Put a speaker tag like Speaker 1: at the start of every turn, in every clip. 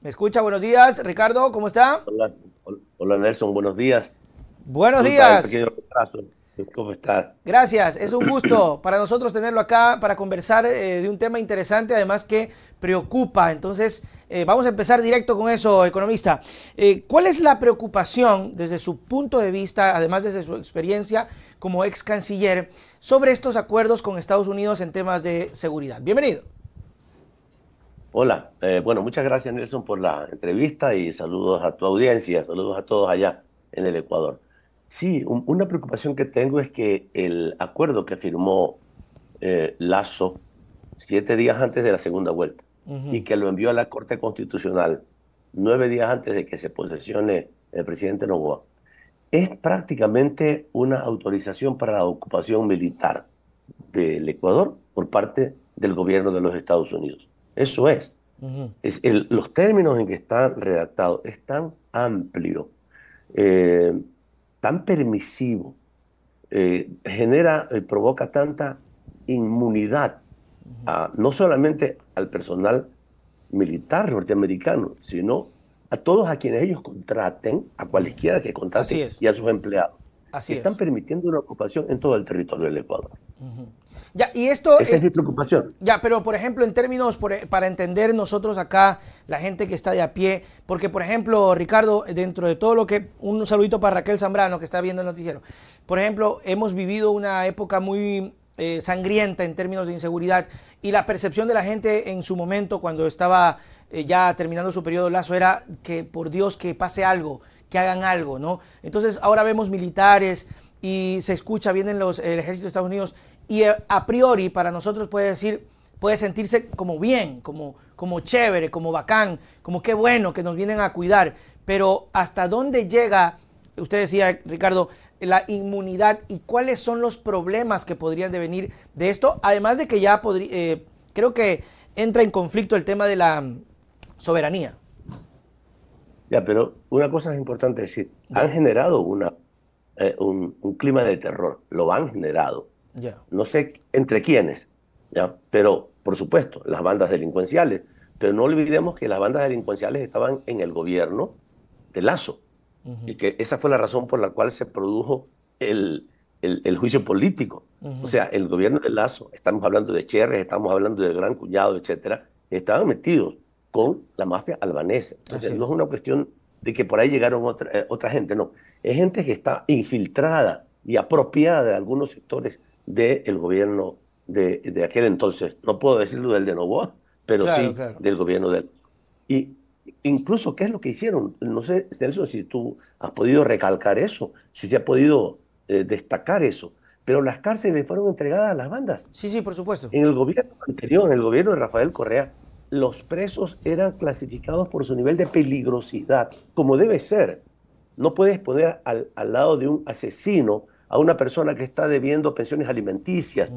Speaker 1: ¿Me escucha? Buenos días, Ricardo, ¿cómo está?
Speaker 2: Hola, hola Nelson, buenos días.
Speaker 1: Buenos
Speaker 2: Disculpa el pequeño
Speaker 1: días.
Speaker 2: retraso. ¿Cómo estás?
Speaker 1: Gracias, es un gusto para nosotros tenerlo acá para conversar de un tema interesante, además que preocupa. Entonces, vamos a empezar directo con eso, economista. ¿Cuál es la preocupación desde su punto de vista, además desde su experiencia como ex canciller, sobre estos acuerdos con Estados Unidos en temas de seguridad? Bienvenido.
Speaker 2: Hola, bueno, muchas gracias Nelson por la entrevista y saludos a tu audiencia, saludos a todos allá en el Ecuador. Sí, una preocupación que tengo es que el acuerdo que firmó Lasso 7 días antes de la segunda vuelta y que lo envió a la Corte Constitucional 9 días antes de que se posesione el presidente Noboa, es prácticamente una autorización para la ocupación militar del Ecuador por parte del gobierno de los Estados Unidos. Eso los términos en que está redactado es tan amplio, eh, tan permisivo, provoca tanta inmunidad no solamente al personal militar norteamericano, sino a todos a quienes ellos contraten, a cualesquiera que
Speaker 1: Así
Speaker 2: contraten
Speaker 1: es,
Speaker 2: y a sus empleados, que
Speaker 1: así
Speaker 2: están
Speaker 1: es.
Speaker 2: permitiendo una ocupación en todo el territorio del Ecuador.
Speaker 1: Ya, y esto
Speaker 2: Esa es
Speaker 1: es,
Speaker 2: mi preocupación.
Speaker 1: ya, pero por ejemplo, en términos, para entender nosotros acá, la gente que está de a pie, porque por ejemplo, Ricardo, dentro de todo lo que, un saludito para Raquel Zambrano que está viendo el noticiero, por ejemplo, hemos vivido una época muy sangrienta en términos de inseguridad y la percepción de la gente en su momento cuando estaba ya terminando su periodo Lazo era que por Dios que pase algo, que hagan algo, ¿no? Entonces ahora vemos militares y se escucha, vienen el ejército de Estados Unidos y a priori para nosotros puede decir, puede sentirse como bien, como chévere, como bacán, como qué bueno que nos vienen a cuidar, pero hasta dónde llega, usted decía, Ricardo, la inmunidad y cuáles son los problemas que podrían devenir de esto, además de que ya creo que entra en conflicto el tema de la soberanía.
Speaker 2: Ya, pero una cosa es importante decir, han
Speaker 1: Ya,
Speaker 2: generado un clima de terror, lo han generado.
Speaker 1: ya.
Speaker 2: No sé entre quiénes, ¿ya? Pero por supuesto, las bandas delincuenciales. Pero no olvidemos que las bandas delincuenciales estaban en el gobierno de Lazo y que esa fue la razón por la cual se produjo el juicio político. O sea, el gobierno de Lazo, estamos hablando de Cherres, estamos hablando del Gran Cuñado, etcétera, estaban metidos con la mafia albanesa.
Speaker 1: Así
Speaker 2: Entonces, no es
Speaker 1: es.
Speaker 2: una cuestión de que por ahí llegaron otra gente, no. Es gente que está infiltrada y apropiada de algunos sectores del gobierno de aquel entonces. No puedo decirlo del de Noboa, pero
Speaker 1: Claro,
Speaker 2: sí
Speaker 1: claro.
Speaker 2: del gobierno de Lazo. Y incluso, ¿qué es lo que hicieron? No sé, Nelson, si tú has podido recalcar eso, si se ha podido destacar eso, pero las cárceles fueron entregadas a las bandas.
Speaker 1: Sí, sí, por supuesto.
Speaker 2: En el gobierno anterior, en el gobierno de Rafael Correa, los presos eran clasificados por su nivel de peligrosidad, como debe ser. No puedes poner al lado de un asesino a una persona que está debiendo pensiones alimenticias.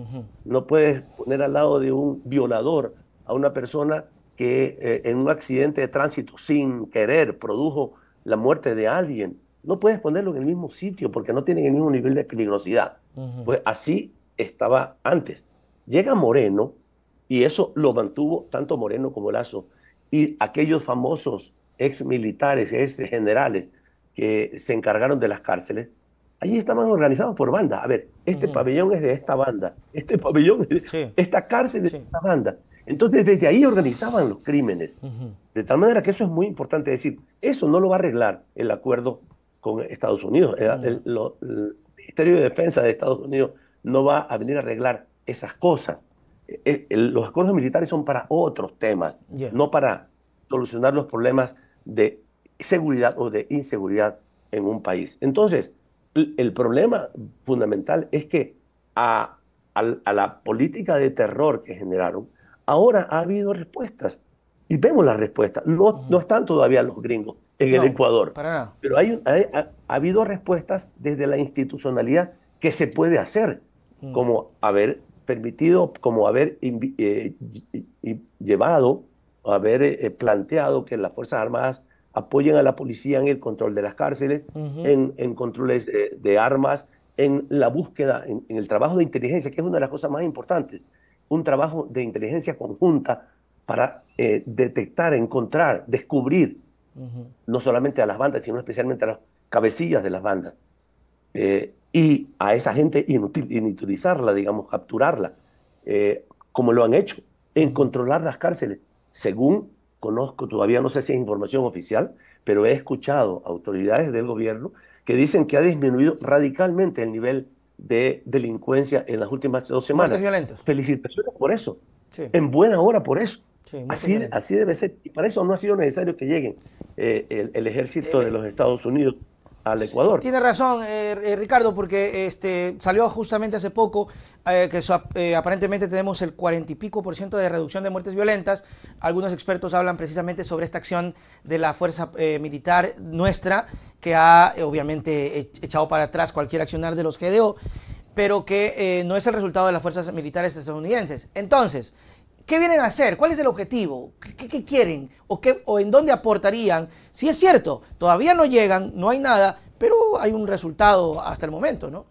Speaker 2: No puedes poner al lado de un violador a una persona que en un accidente de tránsito sin querer produjo la muerte de alguien. No puedes ponerlo en el mismo sitio porque no tienen el mismo nivel de peligrosidad. Pues así estaba antes. Llega Moreno y eso lo mantuvo tanto Moreno como Lazo y aquellos famosos ex militares, ex generales que se encargaron de las cárceles, allí estaban organizados por banda. A ver, este pabellón es de esta banda, este pabellón es de
Speaker 1: Sí,
Speaker 2: esta cárcel es de
Speaker 1: sí.
Speaker 2: esta banda. Entonces, desde ahí organizaban los crímenes. De tal manera que eso es muy importante decir. Eso no lo va a arreglar el acuerdo con Estados Unidos.
Speaker 1: No,
Speaker 2: El Ministerio de Defensa de Estados Unidos no va a venir a arreglar esas cosas. Los acuerdos militares son para otros temas,
Speaker 1: ya.
Speaker 2: no para solucionar los problemas de seguridad o de inseguridad en un país. Entonces, el problema fundamental es que a la política de terror que generaron, ahora ha habido respuestas. Y vemos las respuestas. No, no están todavía los gringos en el
Speaker 1: No,
Speaker 2: Ecuador,
Speaker 1: para nada.
Speaker 2: pero ha habido respuestas desde la institucionalidad que se puede hacer, como haber permitido, como haber llevado, haber planteado que las Fuerzas Armadas apoyen a la policía en el control de las cárceles, en controles de armas, en la búsqueda, en el trabajo de inteligencia, que es una de las cosas más importantes, un trabajo de inteligencia conjunta para detectar, encontrar, descubrir no solamente a las bandas, sino especialmente a las cabecillas de las bandas. Y a esa gente inutilizarla, digamos, capturarla, como lo han hecho, en controlar las cárceles. Según conozco, todavía no sé si es información oficial, pero he escuchado autoridades del gobierno que dicen que ha disminuido radicalmente el nivel de delincuencia en las últimas 2
Speaker 1: Muertes
Speaker 2: semanas.
Speaker 1: violentas.
Speaker 2: Felicitaciones por eso,
Speaker 1: Sí,
Speaker 2: en buena hora por eso.
Speaker 1: sí, muertes
Speaker 2: Así,
Speaker 1: violentas.
Speaker 2: así debe ser. Y para eso no ha sido necesario que lleguen el ejército de los Estados Unidos al Ecuador.
Speaker 1: Tiene razón, Ricardo, porque salió justamente hace poco que aparentemente tenemos el 40 y pico por ciento de reducción de muertes violentas. Algunos expertos hablan precisamente sobre esta acción de la fuerza militar nuestra, que ha obviamente echado para atrás cualquier accionar de los GDO, pero que no es el resultado de las fuerzas militares estadounidenses. Entonces, ¿qué vienen a hacer? ¿Cuál es el objetivo? ¿Qué quieren? ¿O en dónde aportarían? Si es cierto, todavía no llegan, no hay nada, pero hay un resultado hasta el momento, ¿no?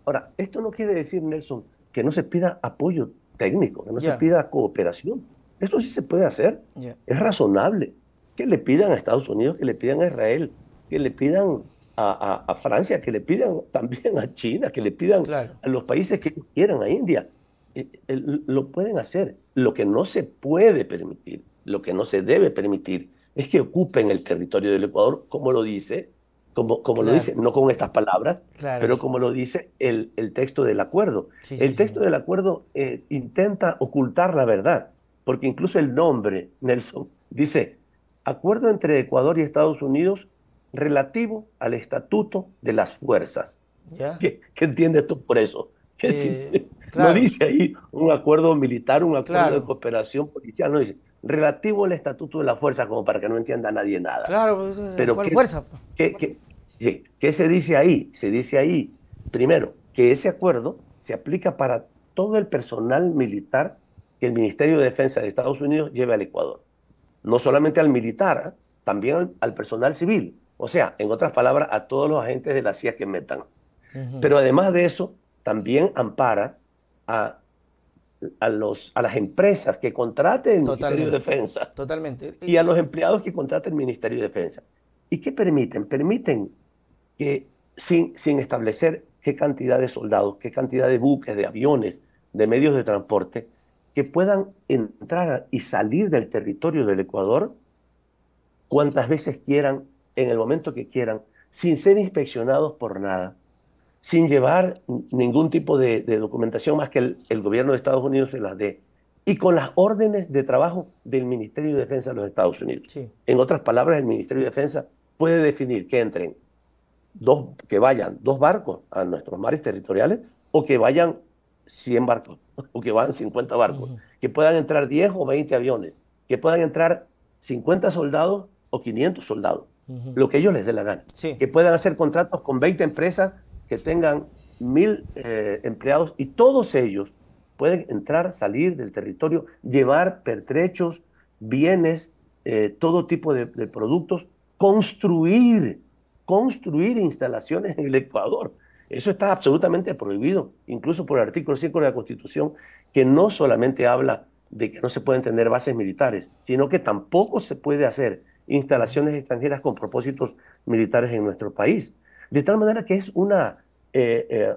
Speaker 2: Ahora, esto no quiere decir, Nelson, que no se pida apoyo técnico, que no se
Speaker 1: Ya,
Speaker 2: pida cooperación. Esto sí se puede hacer.
Speaker 1: ya.
Speaker 2: Es razonable que le pidan a Estados Unidos, que le pidan a Israel, que le pidan a Francia, que le pidan también a China, que le pidan
Speaker 1: Claro.
Speaker 2: a los países que quieran, a India. Lo pueden hacer. Lo que no se puede permitir, lo que no se debe permitir, es que ocupen el territorio del Ecuador, como lo dice, como lo
Speaker 1: Claro,
Speaker 2: dice, no con estas palabras,
Speaker 1: claro.
Speaker 2: pero como lo dice el texto del acuerdo.
Speaker 1: Sí, sí,
Speaker 2: El
Speaker 1: sí.
Speaker 2: texto del acuerdo intenta ocultar la verdad, porque incluso el nombre, Nelson, dice, acuerdo entre Ecuador y Estados Unidos relativo al estatuto de las fuerzas.
Speaker 1: ¿Ya?
Speaker 2: ¿Qué entiendes tú por eso? No
Speaker 1: Claro,
Speaker 2: dice ahí un acuerdo militar, un acuerdo de
Speaker 1: claro.
Speaker 2: cooperación policial, no dice relativo al estatuto de las fuerzas, como para que no entienda nadie nada.
Speaker 1: Claro, pues,
Speaker 2: Pero
Speaker 1: ¿cuál fuerza?
Speaker 2: qué, qué- sí, ¿qué se dice ahí? Se dice ahí, primero, que ese acuerdo se aplica para todo el personal militar que el Ministerio de Defensa de Estados Unidos lleve al Ecuador. No solamente al militar, también al personal civil. O sea, en otras palabras, a todos los agentes de la CIA que metan.
Speaker 1: Ujú.
Speaker 2: Pero además de eso, también ampara a, a las empresas que contrate el Ministerio de
Speaker 1: Totalmente,
Speaker 2: Defensa
Speaker 1: totalmente.
Speaker 2: y a los empleados que contrate el Ministerio de Defensa. ¿Y qué permiten? Permiten que sin establecer qué cantidad de soldados, qué cantidad de buques, de aviones, de medios de transporte, que puedan entrar y salir del territorio del Ecuador cuantas veces quieran, en el momento que quieran, sin ser inspeccionados por nada, sin llevar ningún tipo de documentación más que el gobierno de Estados Unidos se las dé, y con las órdenes de trabajo del Ministerio de Defensa de los Estados Unidos.
Speaker 1: Sí,
Speaker 2: En otras palabras, el Ministerio de Defensa puede definir que entren que vayan 2 barcos a nuestros mares territoriales o que vayan 100 barcos o que vayan 50 barcos, que puedan entrar 10 o 20 aviones, que puedan entrar 50 soldados o 500 soldados, lo que ellos les dé la gana,
Speaker 1: sí.
Speaker 2: que puedan hacer contratos con 20 empresas que tengan 1000 empleados y todos ellos pueden entrar, salir del territorio, llevar pertrechos, bienes, todo tipo de productos, construir instalaciones en el Ecuador. Eso está absolutamente prohibido, incluso por el artículo 5 de la Constitución, que no solamente habla de que no se pueden tener bases militares, sino que tampoco se puede hacer instalaciones extranjeras con propósitos militares en nuestro país. De tal manera que es una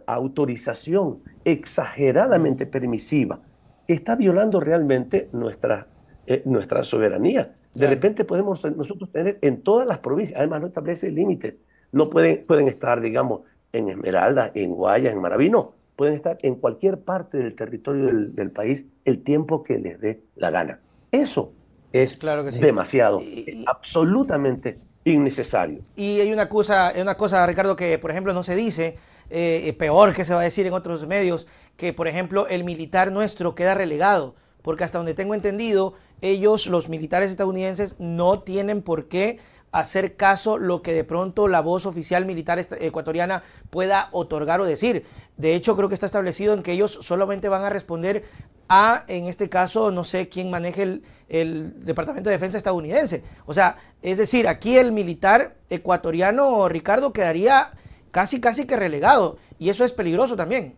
Speaker 2: autorización exageradamente permisiva que está violando realmente nuestra soberanía. De
Speaker 1: Claro.
Speaker 2: repente podemos nosotros tener en todas las provincias, además no establece límites, no pueden estar, digamos, en Esmeralda, en Guayas, en Maraví, no, pueden estar en cualquier parte del territorio del país el tiempo que les dé la gana. Eso es
Speaker 1: Claro que sí.
Speaker 2: demasiado, es
Speaker 1: Y,
Speaker 2: absolutamente innecesario.
Speaker 1: y hay una cosa, Ricardo, que por ejemplo no se dice, peor que se va a decir en otros medios, que por ejemplo el militar nuestro queda relegado, porque hasta donde tengo entendido, ellos, los militares estadounidenses, no tienen por qué hacer caso lo que de pronto la voz oficial militar ecuatoriana pueda otorgar o decir. De hecho, creo que está establecido en que ellos solamente van a responder a, en este caso, no sé quién maneje el Departamento de Defensa estadounidense. O sea, es decir, aquí el militar ecuatoriano, Ricardo, quedaría casi que relegado. Y eso es peligroso también.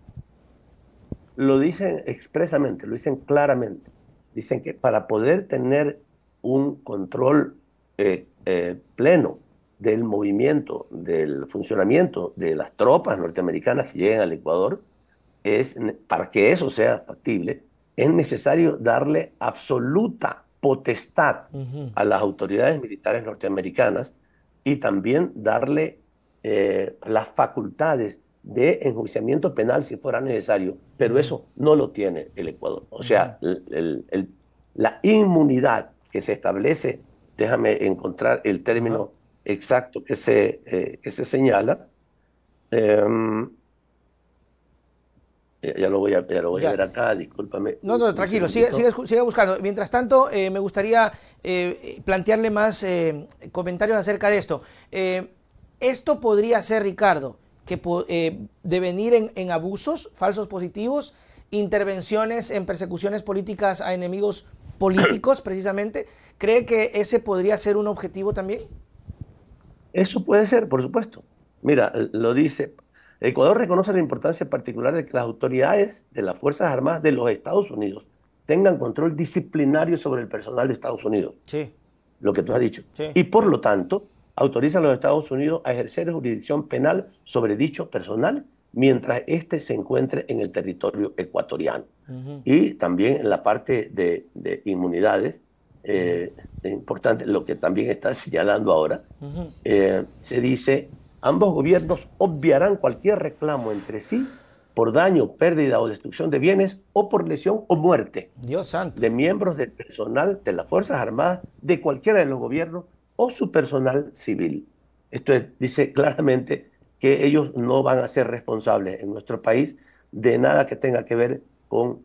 Speaker 2: Lo dicen expresamente, lo dicen claramente. dicen que para poder tener un control pleno del movimiento, del funcionamiento de las tropas norteamericanas que lleguen al Ecuador, para que eso sea factible, es necesario darle absoluta potestad a las autoridades militares norteamericanas y también darle las facultades de enjuiciamiento penal si fuera necesario, pero eso no lo tiene el Ecuador. O sea, la inmunidad que se establece, déjame encontrar el término exacto que se señala, ya lo voy a ver acá, discúlpame.
Speaker 1: No, no, tranquilo, sigue buscando. Mientras tanto, me gustaría plantearle más comentarios acerca de esto. Esto podría ser, Ricardo, que devenir en abusos, falsos positivos, intervenciones en persecuciones políticas a enemigos políticos, precisamente. ¿Cree que ese podría ser un objetivo también?
Speaker 2: Eso puede ser, por supuesto. Mira, lo dice. Ecuador reconoce la importancia particular de que las autoridades de las Fuerzas Armadas de los Estados Unidos tengan control disciplinario sobre el personal de Estados Unidos.
Speaker 1: Sí.
Speaker 2: Lo que tú has dicho.
Speaker 1: Sí.
Speaker 2: Y por lo tanto, autoriza a los Estados Unidos a ejercer jurisdicción penal sobre dicho personal mientras éste se encuentre en el territorio ecuatoriano. Y también en la parte de inmunidades, es importante lo que también está señalando ahora, se dice: ambos gobiernos obviarán cualquier reclamo entre sí por daño, pérdida o destrucción de bienes o por lesión o muerte
Speaker 1: Dios santo.
Speaker 2: de miembros del personal de las Fuerzas Armadas de cualquiera de los gobiernos o su personal civil. Esto dice claramente que ellos no van a ser responsables en nuestro país de nada que tenga que ver con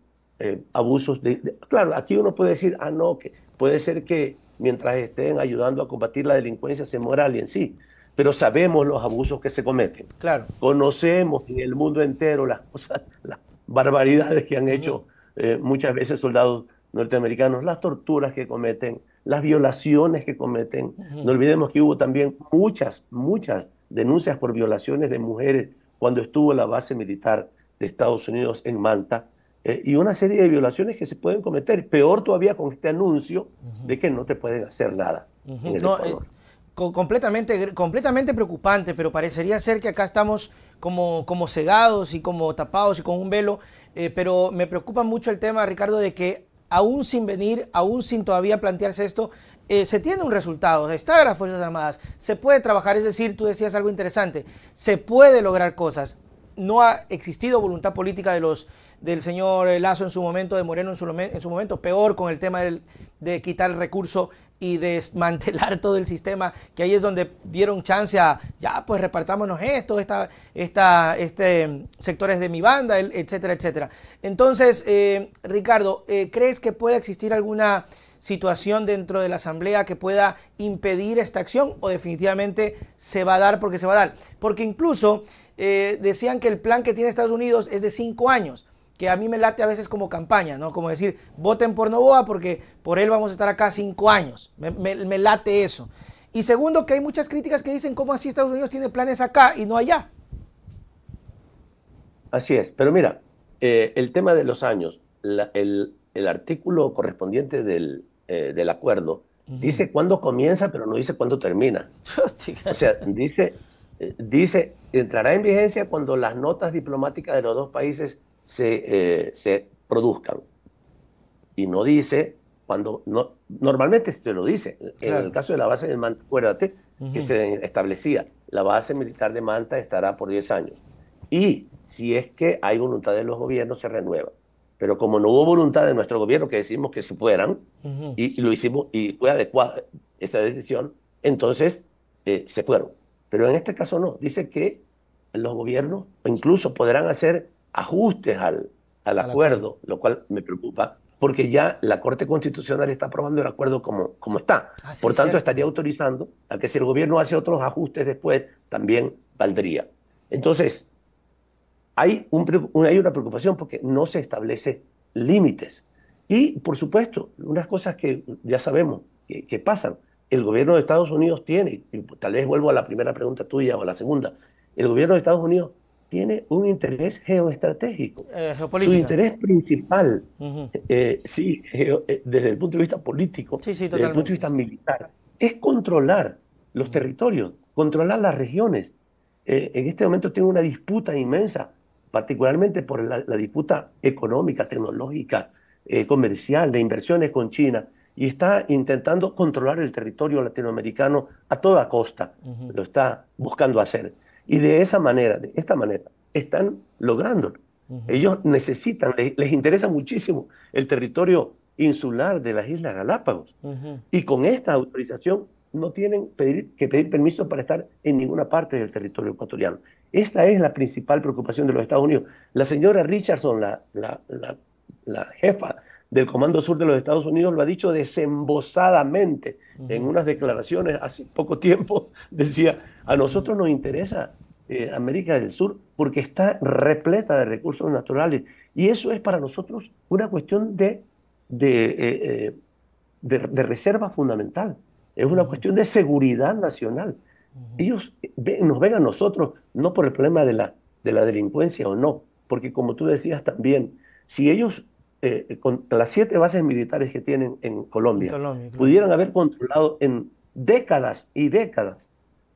Speaker 2: abusos. Claro, aquí uno puede decir, no, que puede ser que mientras estén ayudando a combatir la delincuencia se muera alguien, sí, pero sabemos los abusos que se cometen.
Speaker 1: Claro.
Speaker 2: Conocemos en el mundo entero las cosas, las barbaridades que han hecho muchas veces soldados norteamericanos, las torturas que cometen, las violaciones que cometen. No olvidemos que hubo también muchas denuncias por violaciones de mujeres cuando estuvo la base militar de Estados Unidos en Manta, y una serie de violaciones que se pueden cometer. Peor todavía con este anuncio de que no te pueden hacer nada en el Ecuador.
Speaker 1: Completamente preocupante, pero parecería ser que acá estamos como cegados y como tapados y con un velo, pero me preocupa mucho el tema, Ricardo, de que aún sin venir, aún sin todavía plantearse esto, se tiene un resultado, está en las Fuerzas Armadas, se puede trabajar, es decir, tú decías algo interesante, se puede lograr cosas. No ha existido voluntad política del señor Lazo en su momento, de Moreno en su momento, peor con el tema de quitar el recurso y desmantelar todo el sistema, que ahí es donde dieron chance a, ya pues repartámonos esto, sectores de mi banda, etcétera, etcétera. Entonces, Ricardo, ¿crees que puede existir alguna situación dentro de la Asamblea que pueda impedir esta acción, o definitivamente se va a dar porque se va a dar? Porque incluso decían que el plan que tiene Estados Unidos es de 5 años, que a mí me late a veces como campaña, ¿no? Como decir, voten por Noboa porque por él vamos a estar acá 5 años. Me late eso. Y segundo, que hay muchas críticas que dicen cómo así Estados Unidos tiene planes acá y no allá.
Speaker 2: Así es, pero mira, el tema de los años, el artículo correspondiente del acuerdo dice cuándo comienza, pero no dice cuándo termina. O sea, dice, entrará en vigencia cuando las notas diplomáticas de los dos países se produzcan. Y no dice cuando, normalmente se lo dice. Claro. En el caso de la base de Manta, acuérdate que se establecía, la base militar de Manta estará por 10 años. Y si es que hay voluntad de los gobiernos, se renueva. Pero como no hubo voluntad de nuestro gobierno, que decimos que se fueran, y lo hicimos, y fue adecuada esa decisión, entonces se fueron. Pero en este caso no. Dice que los gobiernos incluso podrán hacer ajustes al acuerdo, lo cual me preocupa, porque ya la Corte Constitucional está aprobando el acuerdo como está. Por tanto, estaría autorizando a que si el gobierno hace otros ajustes después, también valdría. Entonces, hay una preocupación porque no se establece límites. Y, por supuesto, unas cosas que ya sabemos que pasan. El gobierno de Estados Unidos tiene, y tal vez vuelvo a la primera pregunta tuya o a la segunda, el gobierno de Estados Unidos tiene un interés geoestratégico. Su
Speaker 1: Geopolítica.
Speaker 2: interés principal,
Speaker 1: Ujú.
Speaker 2: sí, desde el punto de vista político,
Speaker 1: Sí, sí,
Speaker 2: desde el punto de
Speaker 1: totalmente.
Speaker 2: vista militar, es controlar los territorios, controlar las regiones. En este momento tiene una disputa inmensa, particularmente por la disputa económica, tecnológica, comercial, de inversiones con China, y está intentando controlar el territorio latinoamericano a toda costa.
Speaker 1: Ujú.
Speaker 2: Lo está buscando hacer. Y de esa manera, de esta manera, están lográndolo.
Speaker 1: Ujú.
Speaker 2: Ellos necesitan, les interesa muchísimo el territorio insular de las Islas Galápagos.
Speaker 1: Ujú.
Speaker 2: Y con esta autorización no tienen que pedir permiso para estar en ninguna parte del territorio ecuatoriano. Esta es la principal preocupación de los Estados Unidos. La señora Richardson, la jefa del Comando Sur de los Estados Unidos, lo ha dicho desembosadamente en
Speaker 1: Ujú.
Speaker 2: unas declaraciones hace poco tiempo. Decía, a nosotros nos interesa América del Sur porque está repleta de recursos naturales y eso es para nosotros una cuestión de, eh, eh, de reserva fundamental, es una
Speaker 1: Ujú.
Speaker 2: cuestión de seguridad nacional.
Speaker 1: Ujú.
Speaker 2: Ellos nos ven a nosotros no por el problema de la delincuencia o no, porque como tú decías también, si ellos con las 7 bases militares que tienen en
Speaker 1: En
Speaker 2: Colombia
Speaker 1: Colombia, claro.
Speaker 2: pudieran haber controlado en décadas y décadas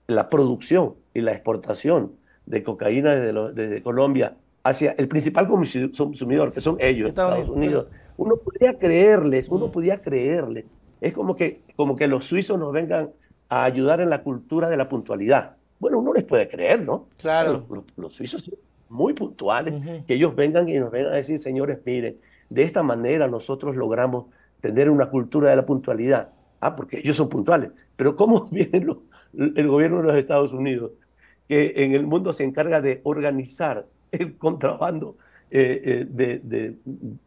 Speaker 2: la producción y la exportación de cocaína desde Colombia hacia el principal consumidor, que son ellos,
Speaker 1: Estados
Speaker 2: Estados
Speaker 1: Unidos. Pero,
Speaker 2: Unidos, uno
Speaker 1: mm,
Speaker 2: podía creerles. Es como que los suizos nos vengan a ayudar en la cultura de la puntualidad. Bueno, uno les puede creer, ¿no?
Speaker 1: claro.
Speaker 2: Los suizos son muy puntuales,
Speaker 1: Ujú.
Speaker 2: que ellos vengan y nos vengan a decir, señores, miren, de esta manera nosotros logramos tener una cultura de la puntualidad. Ah, porque ellos son puntuales. Pero ¿cómo viene el gobierno de los Estados Unidos, que en el mundo se encarga de organizar el contrabando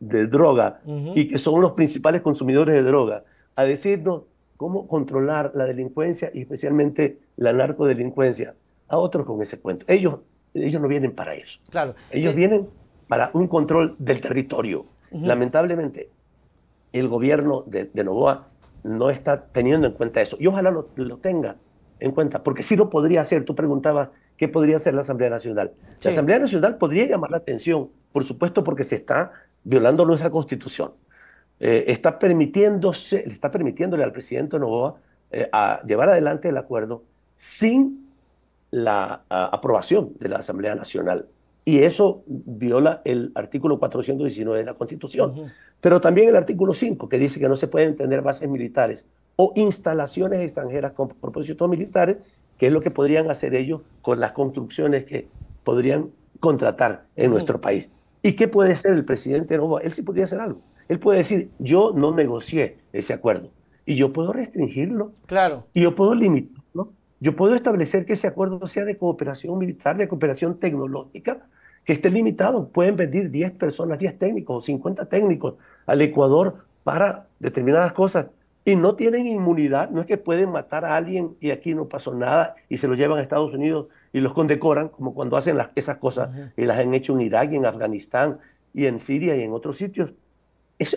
Speaker 2: de droga
Speaker 1: Ujú.
Speaker 2: y que son los principales consumidores de droga, a decirnos cómo controlar la delincuencia y especialmente la narcodelincuencia? A otros con ese cuento. Ellos no vienen para eso.
Speaker 1: Claro.
Speaker 2: Ellos vienen para un control del territorio.
Speaker 1: Ujú.
Speaker 2: Lamentablemente, el gobierno de Noboa no está teniendo en cuenta eso. Y ojalá lo tenga en cuenta, porque sí lo podría hacer. Tú preguntabas qué podría hacer la Asamblea Nacional. La
Speaker 1: Sí.
Speaker 2: Asamblea Nacional podría llamar la atención, por supuesto, porque se está violando nuestra Constitución. Le está permitiéndole al presidente Noboa a llevar adelante el acuerdo sin la aprobación de la Asamblea Nacional. Y eso viola el artículo 419 de la Constitución.
Speaker 1: Ujú.
Speaker 2: Pero también el artículo 5, que dice que no se pueden tener bases militares o instalaciones extranjeras con propósitos militares, que es lo que podrían hacer ellos con las construcciones que podrían contratar en
Speaker 1: Ujú.
Speaker 2: nuestro país. ¿Y qué puede ser el presidente Noboa? Él sí podría hacer algo. Él puede decir, yo no negocié ese acuerdo y yo puedo restringirlo
Speaker 1: Claro.
Speaker 2: y yo puedo limitarlo. Yo puedo establecer que ese acuerdo sea de cooperación militar, de cooperación tecnológica, que esté limitado. Pueden venir 10 personas, 10 técnicos o 50 técnicos al Ecuador para determinadas cosas y no tienen inmunidad. No es que pueden matar a alguien y aquí no pasó nada y se lo llevan a Estados Unidos y los condecoran, como cuando hacen esas cosas
Speaker 1: Ujú.
Speaker 2: y las han hecho en Irak y en Afganistán y en Siria y en otros sitios.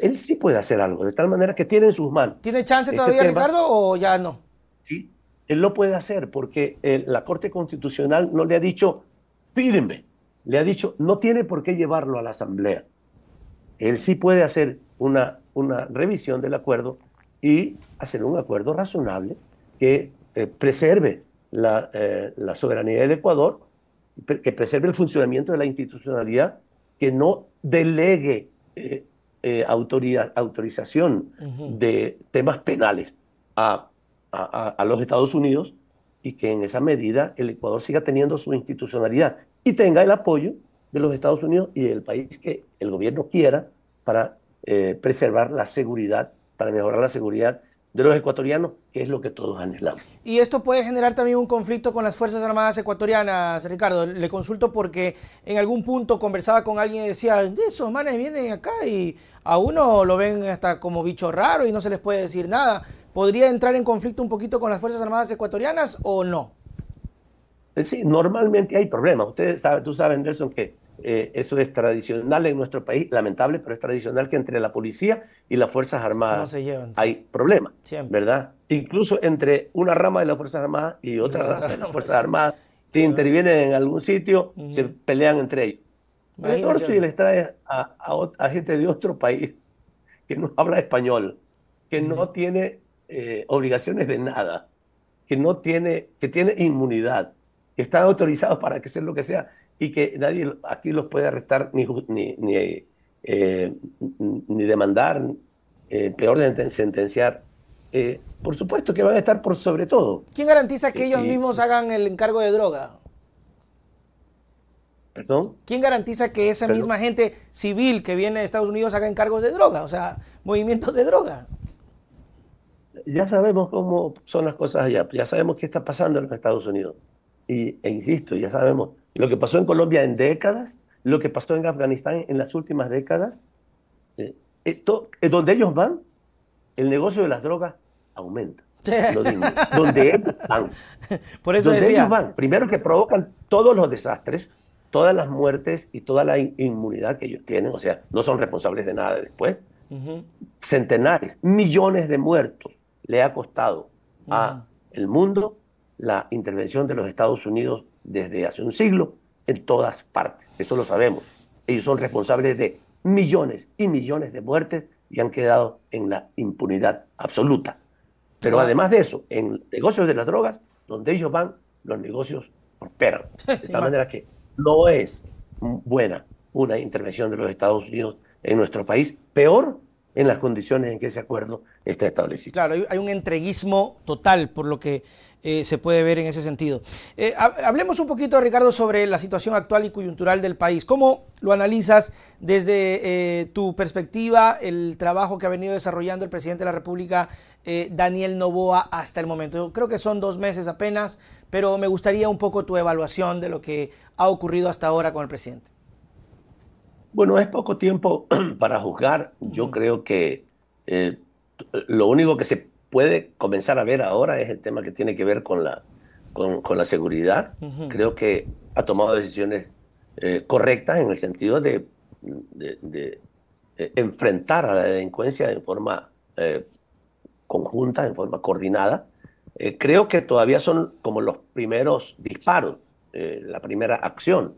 Speaker 2: Él sí puede hacer algo, de tal manera que tiene en sus manos
Speaker 1: ¿Tiene chance
Speaker 2: este
Speaker 1: todavía,
Speaker 2: tema.
Speaker 1: Ricardo, o ya no?
Speaker 2: Sí, él lo puede hacer porque la Corte Constitucional no le ha dicho firme, le ha dicho no tiene por qué llevarlo a la Asamblea. Él sí puede hacer una revisión del acuerdo y hacer un acuerdo razonable que preserve la soberanía del Ecuador, que preserve el funcionamiento de la institucionalidad, que no delegue autorización
Speaker 1: Ujú.
Speaker 2: de temas penales a, a los Estados Unidos y que en esa medida el Ecuador siga teniendo su institucionalidad y tenga el apoyo de los Estados Unidos y del país que el gobierno quiera para preservar la seguridad, para mejorar la seguridad de los ecuatorianos, que es lo que todos anhelamos.
Speaker 1: Y esto puede generar también un conflicto con las Fuerzas Armadas ecuatorianas, Ricardo. Le consulto porque en algún punto conversaba con alguien y decía, esos manes vienen acá y a uno lo ven hasta como bicho raro y no se les puede decir nada. ¿Podría entrar en conflicto un poquito con las Fuerzas Armadas ecuatorianas o no?
Speaker 2: Sí, normalmente hay problemas. Tú sabes, Nelson, que eso es tradicional en nuestro país, lamentable, pero es tradicional que entre la policía y las Fuerzas
Speaker 1: No
Speaker 2: Armadas
Speaker 1: se llevan, sí.
Speaker 2: hay problemas,
Speaker 1: Siempre.
Speaker 2: ¿verdad? Incluso entre una rama de las Fuerzas Armadas y
Speaker 1: Y
Speaker 2: otra
Speaker 1: la
Speaker 2: rama
Speaker 1: otra
Speaker 2: de las
Speaker 1: rama,
Speaker 2: Fuerzas
Speaker 1: sí.
Speaker 2: Armadas Si intervienen en algún sitio, se
Speaker 1: Ujú.
Speaker 2: pelean entre ellos. El
Speaker 1: Imagínese.
Speaker 2: extorcho y les trae a gente de otro país que no habla español, que
Speaker 1: Ujú.
Speaker 2: no tiene obligaciones de nada, que tiene inmunidad, que están autorizados para que sea lo que sea y que nadie aquí los puede arrestar ni demandar, peor de sentenciar. Por supuesto que van a estar por sobre todo.
Speaker 1: ¿Quién garantiza que ellos
Speaker 2: Y,
Speaker 1: mismos hagan el encargo de droga?
Speaker 2: perdón,
Speaker 1: ¿Quién garantiza que esa
Speaker 2: perdón.
Speaker 1: misma gente civil que viene de Estados Unidos haga encargos de droga? O sea, movimientos de droga.
Speaker 2: Ya sabemos cómo son las cosas allá, ya sabemos qué está pasando en los Estados Unidos. E insisto, ya sabemos lo que pasó en Colombia en décadas, lo que pasó en Afganistán en las últimas décadas. Donde ellos van, el negocio de las drogas aumenta, no disminuye.
Speaker 1: Por eso
Speaker 2: Donde ellos
Speaker 1: decía.
Speaker 2: van, primero que provocan todos los desastres, todas las muertes y toda la inmunidad que ellos tienen, o sea, no son responsables de nada después.
Speaker 1: Ujú,
Speaker 2: Centenares, millones de muertos le ha costado
Speaker 1: ujú.
Speaker 2: a el mundo la intervención de los Estados Unidos desde hace un siglo en todas partes. Eso lo sabemos. Ellos son responsables de millones y millones de muertes y han quedado en la impunidad absoluta. Pero
Speaker 1: Ah,
Speaker 2: además de eso, en negocios de las drogas, donde ellos van, los negocios prosperan. De
Speaker 1: sí,
Speaker 2: tal manera que no es buena una intervención de los Estados Unidos en nuestro país, peor en las condiciones en que ese acuerdo está establecido.
Speaker 1: claro, hay un entreguismo total por lo que se puede ver en ese sentido. Hablemos un poquito, Ricardo, sobre la situación actual y coyuntural del país. ¿Cómo lo analizas desde tu perspectiva, el trabajo que ha venido desarrollando el presidente de la República, Daniel Noboa, hasta el momento? Yo creo que son 2 meses apenas, pero me gustaría un poco tu evaluación de lo que ha ocurrido hasta ahora con el presidente.
Speaker 2: Bueno, es poco tiempo para juzgar. Yo
Speaker 1: Ujú,
Speaker 2: creo que eh, lo único que se puede comenzar a ver ahora es el tema que tiene que ver con la seguridad.
Speaker 1: ujú.
Speaker 2: Creo que ha tomado decisiones correctas en el sentido de enfrentar a la delincuencia en forma conjunta, en forma coordinada. Creo que todavía son como los primeros disparos, la primera acción.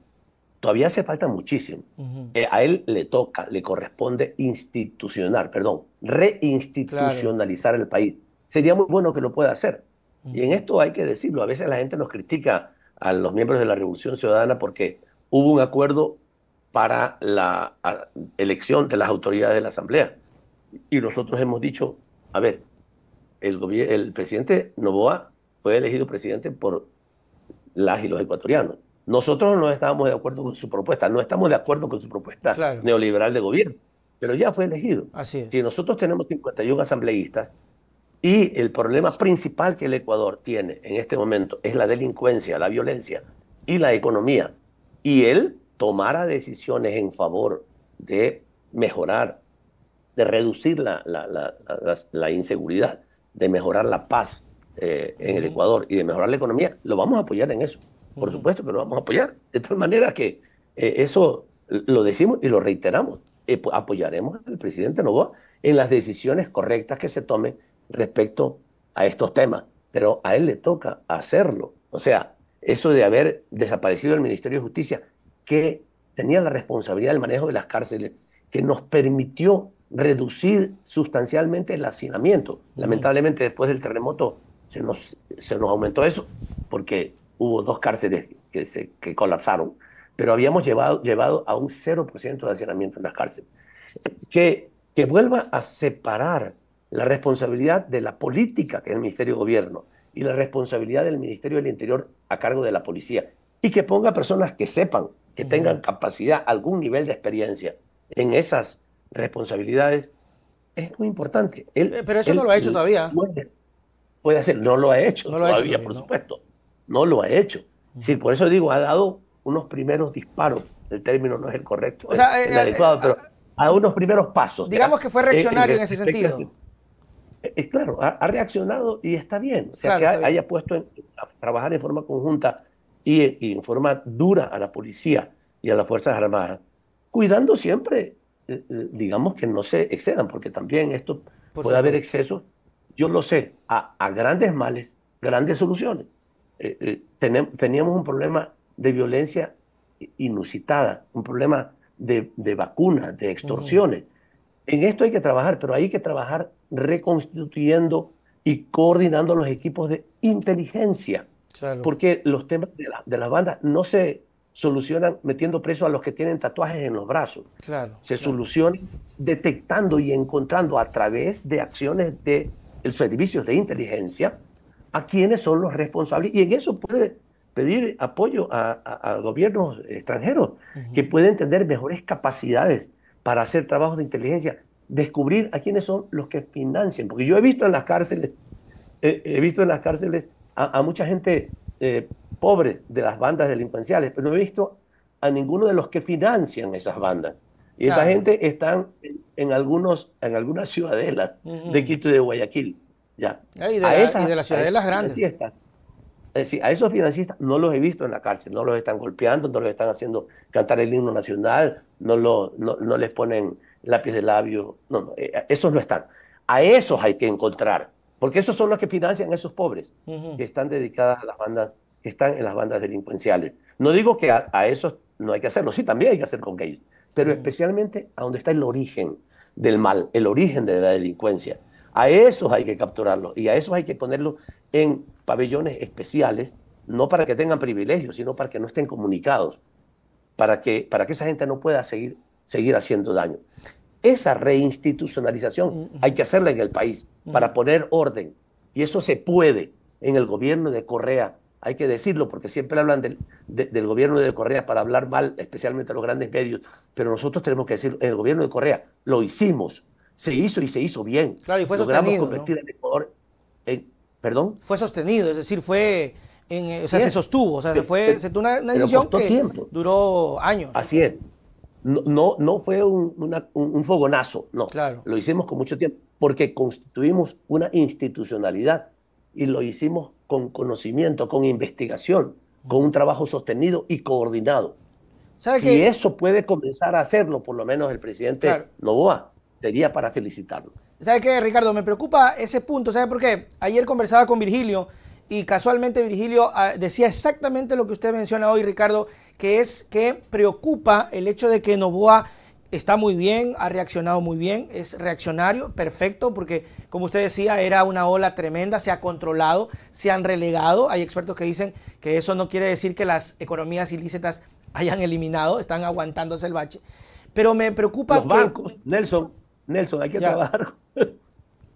Speaker 2: Todavía hace falta muchísimo.
Speaker 1: Ujú.
Speaker 2: A él le toca, le corresponde
Speaker 1: Claro.
Speaker 2: reinstitucionalizar el país. Sería muy bueno que lo pueda hacer. Y en
Speaker 1: Ujú.
Speaker 2: esto hay que decirlo, a veces la gente nos critica a los miembros de la Revolución Ciudadana porque hubo un acuerdo para la elección de las autoridades de la Asamblea. Y nosotros hemos dicho, a ver, el presidente Noboa fue elegido presidente por las y los ecuatorianos. Nosotros no estábamos de acuerdo con su propuesta, no estamos de acuerdo con su propuesta
Speaker 1: Claro,
Speaker 2: neoliberal de gobierno, pero ya fue elegido.
Speaker 1: así
Speaker 2: Si
Speaker 1: es.
Speaker 2: nosotros tenemos 51 asambleístas y el problema principal que el Ecuador tiene en este momento es la delincuencia, la violencia y la economía, y él tomara decisiones en favor de mejorar, de reducir la inseguridad, de mejorar la paz en el
Speaker 1: Ujú,
Speaker 2: Ecuador y de mejorar la economía, lo vamos a apoyar en eso. Por
Speaker 1: ujú.
Speaker 2: supuesto que lo vamos a apoyar. De tal manera que eso lo decimos y lo reiteramos. Apoyaremos al presidente Noboa en las decisiones correctas que se tomen respecto a estos temas, pero a él le toca hacerlo. O sea, eso de haber desaparecido el Ministerio de Justicia, que tenía la responsabilidad del manejo de las cárceles, que nos permitió reducir sustancialmente el hacinamiento.
Speaker 1: Ujú.
Speaker 2: Lamentablemente, después del terremoto se nos aumentó eso, porque hubo 2 cárceles que colapsaron, pero habíamos llevado a un 0% de hacinamiento en las cárceles. Que vuelva a separar la responsabilidad de la política, que es el Ministerio de Gobierno, y la responsabilidad del Ministerio del Interior a cargo de la policía, y que ponga personas que sepan, que
Speaker 1: Ujú.
Speaker 2: tengan capacidad, algún nivel de experiencia en esas responsabilidades, es muy importante.
Speaker 1: Pero eso no lo ha hecho todavía.
Speaker 2: Puede hacer, no lo ha hecho
Speaker 1: No lo ha hecho
Speaker 2: todavía,
Speaker 1: todavía,
Speaker 2: por
Speaker 1: ¿no?
Speaker 2: supuesto, no lo ha hecho. Sí,
Speaker 1: Ujú.
Speaker 2: por eso digo, ha dado unos primeros disparos, el término no es el correcto,
Speaker 1: O sea,
Speaker 2: el adecuado, pero ha dado unos primeros pasos,
Speaker 1: digamos
Speaker 2: ¿ya?
Speaker 1: que fue reaccionario en ese
Speaker 2: Respecto a
Speaker 1: sentido.
Speaker 2: claro, ha reaccionado y está bien, o sea,
Speaker 1: Claro,
Speaker 2: que
Speaker 1: está bien.
Speaker 2: haya puesto a trabajar en forma conjunta y en forma dura a la policía y a las Fuerzas Armadas, cuidando siempre, digamos, que no se excedan, porque también esto
Speaker 1: Por
Speaker 2: puede haber
Speaker 1: supuesto.
Speaker 2: excesos, yo lo sé, a grandes males, grandes soluciones. teníamos un problema de violencia inusitada, un problema de vacunas, de
Speaker 1: Ujú.
Speaker 2: extorsiones. En esto hay que trabajar, pero hay que trabajar reconstituyendo y coordinando los equipos de inteligencia,
Speaker 1: Claro,
Speaker 2: porque los temas de las bandas no se solucionan metiendo preso a los que tienen tatuajes en los brazos,
Speaker 1: claro,
Speaker 2: se
Speaker 1: claro.
Speaker 2: solucionan detectando y encontrando a través de acciones de servicios de inteligencia a quienes son los responsables. Y en eso puede pedir apoyo a gobiernos extranjeros que
Speaker 1: Ujú.
Speaker 2: pueden tener mejores capacidades para hacer trabajos de inteligencia, descubrir a quiénes son los que financian. Porque yo he visto en las cárceles, he visto en las cárceles a mucha gente pobre de las bandas delincuenciales, pero no he visto a ninguno de los que financian esas bandas. Y esa
Speaker 1: Claro.
Speaker 2: gente está en algunas ciudadelas de
Speaker 1: Ujú.
Speaker 2: Quito y de Guayaquil. Ya.
Speaker 1: Y de las
Speaker 2: A esos
Speaker 1: ciudadelas grandes.
Speaker 2: financistas, es decir, a esos financistas no los he visto en la cárcel, no los están golpeando, no los están haciendo cantar el himno nacional, no les ponen lápiz de labio, esos no están. A esos hay que encontrar, porque esos son los que financian a esos pobres
Speaker 1: Ujú.
Speaker 2: que están dedicadas a las bandas, que están en las bandas delincuenciales. No digo que a esos no hay que hacerlo, sí, también hay que hacer con ellos, pero
Speaker 1: Ujú.
Speaker 2: especialmente a donde está el origen del mal, el origen de la delincuencia. A esos hay que capturarlos y a esos hay que ponerlos en pabellones especiales, no para que tengan privilegios, sino para que no estén comunicados, para que esa gente no pueda seguir haciendo daño. Esa reinstitucionalización hay
Speaker 1: Ujú.
Speaker 2: que hacerla en el país
Speaker 1: Ujú.
Speaker 2: para poner orden. Y eso se puede en el gobierno de Correa. Hay que decirlo porque siempre hablan del gobierno de Correa para hablar mal, especialmente los grandes medios. Pero nosotros tenemos que decir, en el gobierno de Correa lo hicimos, se hizo y se hizo bien.
Speaker 1: Claro, y fue
Speaker 2: Logramos
Speaker 1: sostenido, ¿no?
Speaker 2: convertir al Ecuador en, perdón,
Speaker 1: Fue sostenido, es decir, o sea,
Speaker 2: así
Speaker 1: se
Speaker 2: es,
Speaker 1: sostuvo, o sea, se tuvo una
Speaker 2: pero
Speaker 1: decisión
Speaker 2: costó
Speaker 1: que
Speaker 2: tiempo.
Speaker 1: duró años.
Speaker 2: Así es. No fue un fogonazo, no.
Speaker 1: Claro.
Speaker 2: Lo hicimos con mucho tiempo porque constituimos una institucionalidad y lo hicimos con conocimiento, con investigación, con un trabajo sostenido y coordinado.
Speaker 1: ¿Sabe
Speaker 2: Si
Speaker 1: qué?
Speaker 2: eso puede comenzar a hacerlo, por lo menos el
Speaker 1: Claro.
Speaker 2: presidente Noboa, sería para felicitarlo.
Speaker 1: ¿Sabe qué, Ricardo? Me preocupa ese punto. ¿Sabe por qué? Ayer conversaba con Virgilio y casualmente Virgilio decía exactamente lo que usted menciona hoy, Ricardo, que es que preocupa el hecho de que Noboa está muy bien, ha reaccionado muy bien, es reaccionario, perfecto, porque como usted decía, era una ola tremenda, se ha controlado, se han relegado. Hay expertos que dicen que eso no quiere decir que las economías ilícitas hayan eliminado, están aguantándose el bache. Pero me preocupa
Speaker 2: Los
Speaker 1: que
Speaker 2: bancos, Nelson, hay que
Speaker 1: ya
Speaker 2: trabajar.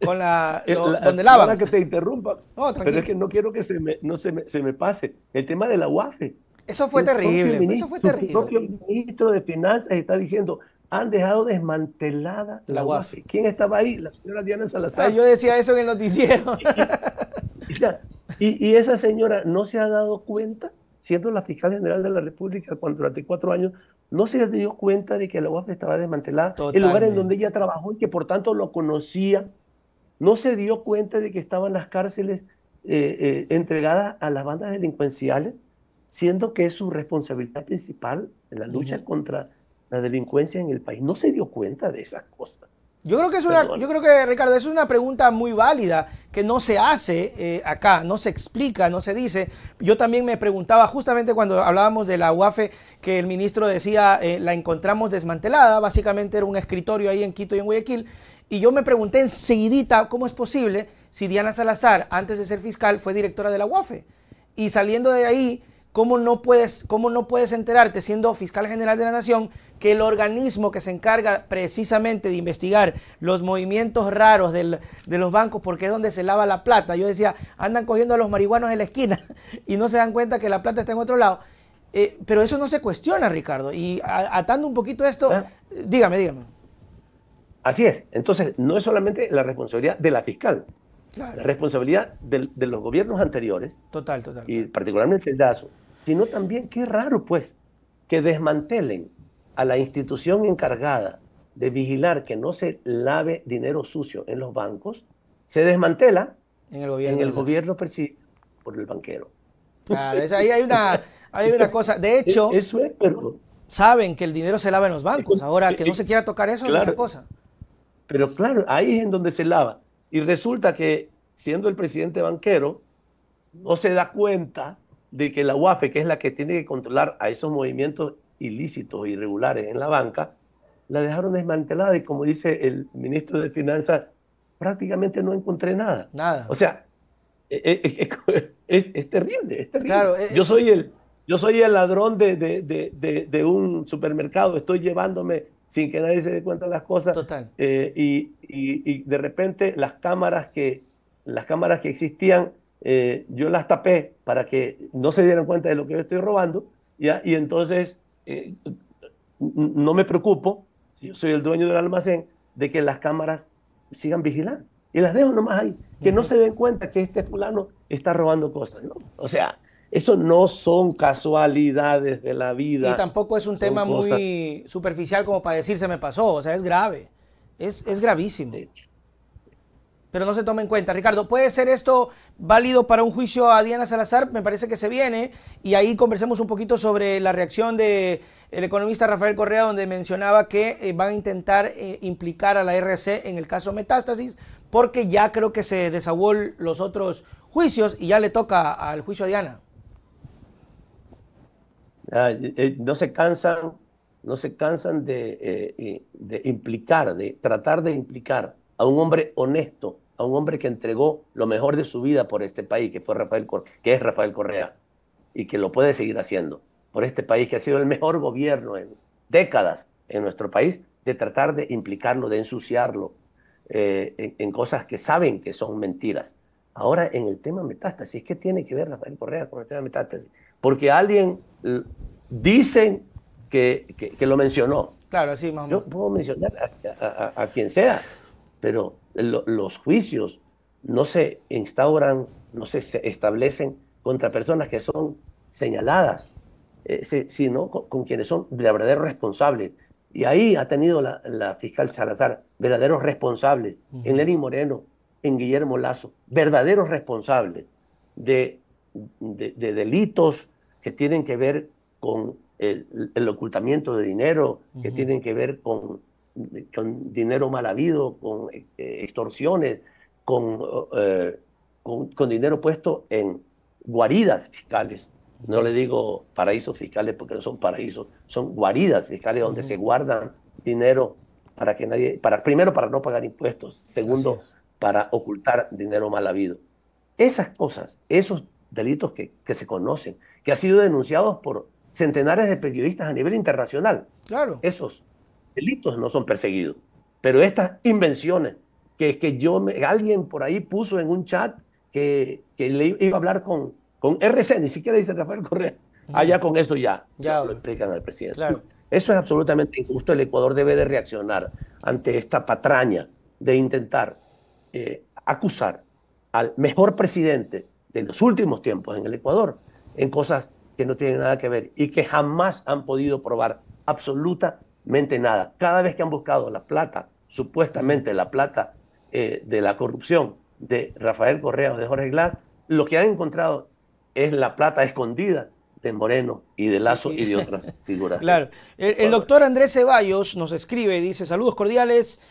Speaker 1: con donde
Speaker 2: Perdona
Speaker 1: lavan.
Speaker 2: que te interrumpa,
Speaker 1: No,
Speaker 2: pero es
Speaker 1: tranquilo.
Speaker 2: que no quiero que no se me pase. El tema de la UAFE.
Speaker 1: Eso fue terrible, eso fue
Speaker 2: Su
Speaker 1: terrible.
Speaker 2: propio ministro de Finanzas está diciendo, han dejado desmantelada
Speaker 1: La
Speaker 2: la
Speaker 1: UAF.
Speaker 2: UAFE. ¿Quién estaba ahí? La señora Diana
Speaker 1: Ay,
Speaker 2: Salazar.
Speaker 1: yo decía eso en el noticiero.
Speaker 2: Y, y- y esa señora no se ha dado cuenta, siendo la fiscal general de la República durante 4 años, no se dio cuenta de que la UAFE estaba desmantelada, el lugar en donde
Speaker 1: Totalmente.
Speaker 2: ella trabajó y que por tanto lo conocía, no se dio cuenta de que estaban las cárceles entregadas a las bandas delincuenciales, siendo que es su responsabilidad principal en la lucha
Speaker 1: Ujú.
Speaker 2: contra la delincuencia en el país. No se dio cuenta de esas cosas.
Speaker 1: Yo
Speaker 2: Perdón.
Speaker 1: creo que Ricardo, es una pregunta muy válida que no se hace acá, no se explica, no se dice. Yo también me preguntaba justamente cuando hablábamos de la UAFE que el ministro decía la encontramos desmantelada, básicamente era un escritorio ahí en Quito y en Guayaquil, y yo me pregunté enseguidita cómo es posible si Diana Salazar antes de ser fiscal fue directora de la UAFE y saliendo de ahí cómo no puedes enterarte siendo fiscal general de la nación que el organismo que se encarga precisamente de investigar los movimientos raros de los bancos, porque es donde se lava la plata? Yo decía, andan cogiendo a los marihuanos en la esquina y no se dan cuenta que la plata está en otro lado. Pero eso no se cuestiona, Ricardo. Y atando un poquito esto,
Speaker 2: ¿Ah?
Speaker 1: dígame.
Speaker 2: Así es. Entonces, no es solamente la responsabilidad de la fiscal, la
Speaker 1: Claro,
Speaker 2: responsabilidad de los gobiernos anteriores,
Speaker 1: total.
Speaker 2: y particularmente el DASO, sino también, qué raro pues, que desmantelen a la institución encargada de vigilar que no se lave dinero sucio en los bancos, se desmantela
Speaker 1: en el
Speaker 2: en
Speaker 1: gobierno
Speaker 2: el
Speaker 1: de las...
Speaker 2: gobierno presidido por el banquero.
Speaker 1: Claro, ahí hay una cosa. De hecho,
Speaker 2: Eso es,
Speaker 1: saben que el dinero se lava en los bancos. Ahora, que no se
Speaker 2: eh,
Speaker 1: quiera tocar eso es otra
Speaker 2: claro,
Speaker 1: cosa.
Speaker 2: pero claro, ahí es en donde se lava. Y resulta que siendo el presidente banquero, no se da cuenta de que la UAFE, que es la que tiene que controlar a esos movimientos ilícitos, irregulares en la banca, la dejaron desmantelada y como dice el ministro de Finanzas, prácticamente no encontré nada.
Speaker 1: Nada.
Speaker 2: O sea, es terrible, es terrible.
Speaker 1: Claro,
Speaker 2: Yo soy el ladrón de un supermercado, estoy llevándome sin que nadie se dé cuenta de las cosas
Speaker 1: total.
Speaker 2: y de repente las cámaras que existían, yo las tapé para que no se dieran cuenta de lo que yo estoy robando, ¿ya? Y entonces no me preocupo, si yo soy el dueño del almacén, de que las cámaras sigan vigilando. Y las dejo nomás ahí, que no se den cuenta que este fulano está robando cosas, ¿no? O sea, eso no son casualidades de la
Speaker 1: Y
Speaker 2: vida,
Speaker 1: tampoco es un
Speaker 2: son
Speaker 1: tema
Speaker 2: cosas...
Speaker 1: muy superficial como para decir se me pasó, o sea, es grave, es gravísimo.
Speaker 2: eh,
Speaker 1: Pero no se toma en cuenta. Ricardo, ¿puede ser esto válido para un juicio a Diana Salazar? Me parece que se viene y ahí conversemos un poquito sobre la reacción del economista Rafael Correa, donde mencionaba que van a intentar implicar a la RC en el caso Metástasis, porque ya creo que se desaguó los otros juicios y ya le toca al juicio a Diana.
Speaker 2: no se cansan, no se cansan de implicar, de tratar de implicar a un hombre honesto, a un hombre que entregó lo mejor de su vida por este país, que es Rafael Correa, y que lo puede seguir haciendo por este país, que ha sido el mejor gobierno en décadas en nuestro país, de tratar de implicarlo, de ensuciarlo en cosas que saben que son mentiras. Ahora, en el tema metástasis, ¿qué tiene que ver Rafael Correa con el tema metástasis? Porque alguien dicen que lo mencionó.
Speaker 1: Claro, así más o
Speaker 2: Yo
Speaker 1: menos.
Speaker 2: puedo mencionar a quien sea, pero los juicios no se instauran, no se establecen contra personas que son señaladas, sino con quienes son verdaderos responsables. Y ahí ha tenido la fiscal Salazar verdaderos responsables, en Lenín Moreno, en Guillermo Lazo, verdaderos responsables de, de delitos que tienen que ver con el ocultamiento de dinero, que tienen que ver con dinero mal habido, con extorsiones, con, con dinero puesto en guaridas fiscales. No le digo paraísos fiscales porque no son paraísos, son guaridas fiscales donde se guardan dinero para que nadie, primero para no pagar impuestos,
Speaker 1: Así
Speaker 2: segundo
Speaker 1: es.
Speaker 2: para ocultar dinero mal habido. Esas cosas, esos delitos que se conocen, que han sido denunciados por centenares de periodistas a nivel internacional,
Speaker 1: Claro.
Speaker 2: esos delitos no son perseguidos. Pero estas invenciones alguien por ahí puso en un chat que le iba a hablar con RC, ni siquiera dice Rafael Correa, allá con eso ya
Speaker 1: Ya,
Speaker 2: lo explican al presidente.
Speaker 1: claro.
Speaker 2: Eso es absolutamente injusto. El Ecuador debe de reaccionar ante esta patraña de intentar acusar al mejor presidente de los últimos tiempos en el Ecuador en cosas que no tienen nada que ver y que jamás han podido probar absolutamente nada. Cada vez que han buscado la plata, supuestamente la plata de la corrupción de Rafael Correa o de Jorge Glass, lo que han encontrado es la plata escondida de Moreno y de Lazo y de otras figuras
Speaker 1: Claro.
Speaker 2: del
Speaker 1: El
Speaker 2: Ecuador.
Speaker 1: doctor Andrés Ceballos nos escribe, dice, saludos cordiales,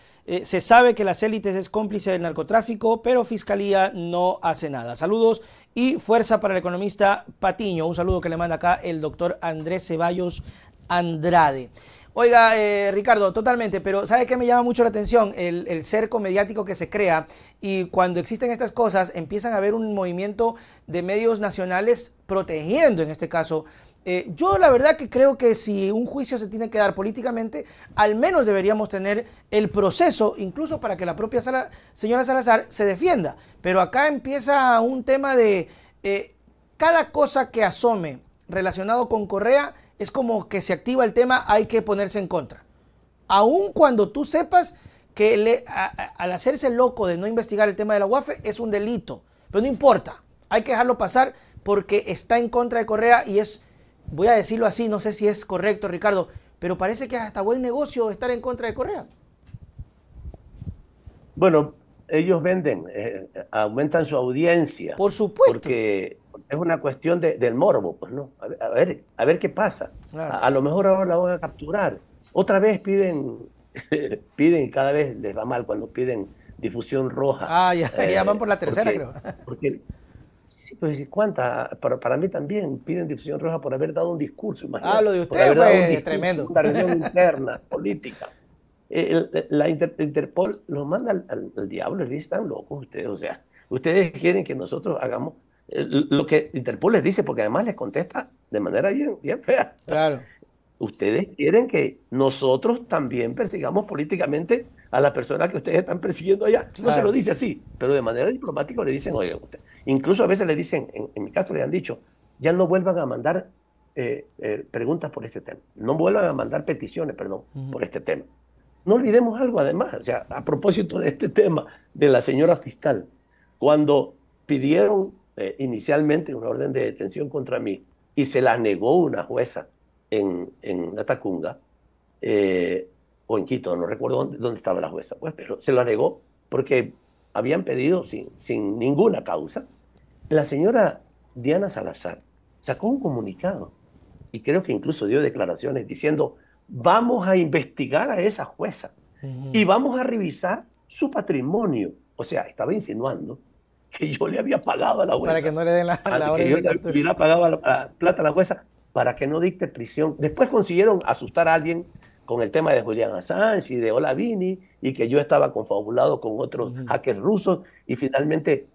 Speaker 1: se sabe que las élites es cómplice del narcotráfico, pero Fiscalía no hace nada. Saludos y fuerza para el economista Patiño. Un saludo que le manda acá el doctor Andrés Ceballos Andrade. Oiga, Ricardo, totalmente, pero ¿sabe qué me llama mucho la atención? El cerco mediático que se crea y cuando existen estas cosas empiezan a haber un movimiento de medios nacionales protegiendo, en este caso, yo la verdad que creo que si un juicio se tiene que dar políticamente, al menos deberíamos tener el proceso, incluso para que la propia señora Salazar se defienda. Pero acá empieza un tema de cada cosa que asome relacionado con Correa, es como que se activa el tema, hay que ponerse en contra. Aun cuando tú sepas que al hacerse loco de no investigar el tema de la UAFE es un delito, pero no importa, hay que dejarlo pasar porque está en contra de Correa y es, voy a decirlo así, no sé si es correcto, Ricardo, pero parece que es hasta buen negocio estar en contra de Correa.
Speaker 2: Bueno, ellos venden, aumentan su audiencia,
Speaker 1: Por supuesto.
Speaker 2: porque es una cuestión del morbo, pues, ¿no? A ver qué pasa.
Speaker 1: Claro.
Speaker 2: A lo mejor ahora la van a capturar. Otra vez piden, piden, cada vez les va mal cuando piden difusión roja.
Speaker 1: Ah, ya van por la tercera, creo.
Speaker 2: Porque Sí, pues ¿cuánta? Para mí también piden difusión roja por haber dado un discurso,
Speaker 1: Ah, lo
Speaker 2: imagínate,
Speaker 1: de
Speaker 2: por
Speaker 1: usted
Speaker 2: haber dado un
Speaker 1: fue
Speaker 2: discurso en
Speaker 1: tremendo.
Speaker 2: una reunión interna, política. Interpol los manda al diablo y les dice, están locos ustedes, o sea, ustedes quieren que nosotros hagamos lo que Interpol les dice, porque además les contesta de manera bien, bien fea.
Speaker 1: Claro,
Speaker 2: Ustedes quieren que nosotros también persigamos políticamente a la persona que ustedes están persiguiendo allá. No se lo
Speaker 1: claro.
Speaker 2: dice así, pero de manera diplomática le dicen, oiga, usted. Incluso a veces le dicen, en mi caso le han dicho, ya no vuelvan a mandar preguntas por este tema, no vuelvan a mandar peticiones, perdón,
Speaker 1: Ujú.
Speaker 2: por este tema. No olvidemos algo además, o sea, a propósito de este tema de la señora fiscal, cuando pidieron inicialmente una orden de detención contra mí y se la negó una jueza en Latacunga, eh, o en Quito, no recuerdo dónde estaba la jueza, pues, pero se la negó porque habían pedido sin ninguna causa. La señora Diana Salazar sacó un comunicado y creo que incluso dio declaraciones diciendo, vamos a investigar a esa jueza y vamos a revisar su patrimonio. O sea, estaba insinuando que yo le había pagado a la
Speaker 1: Para que
Speaker 2: jueza,
Speaker 1: no le den la
Speaker 2: que
Speaker 1: orden
Speaker 2: yo
Speaker 1: de
Speaker 2: le
Speaker 1: captura.
Speaker 2: hubiera pagado la plata a la jueza para que no dicte prisión. Después consiguieron asustar a alguien con el tema de Julián Assange y de Olavini y que yo estaba confabulado con otros
Speaker 1: Ujú.
Speaker 2: hackers rusos y finalmente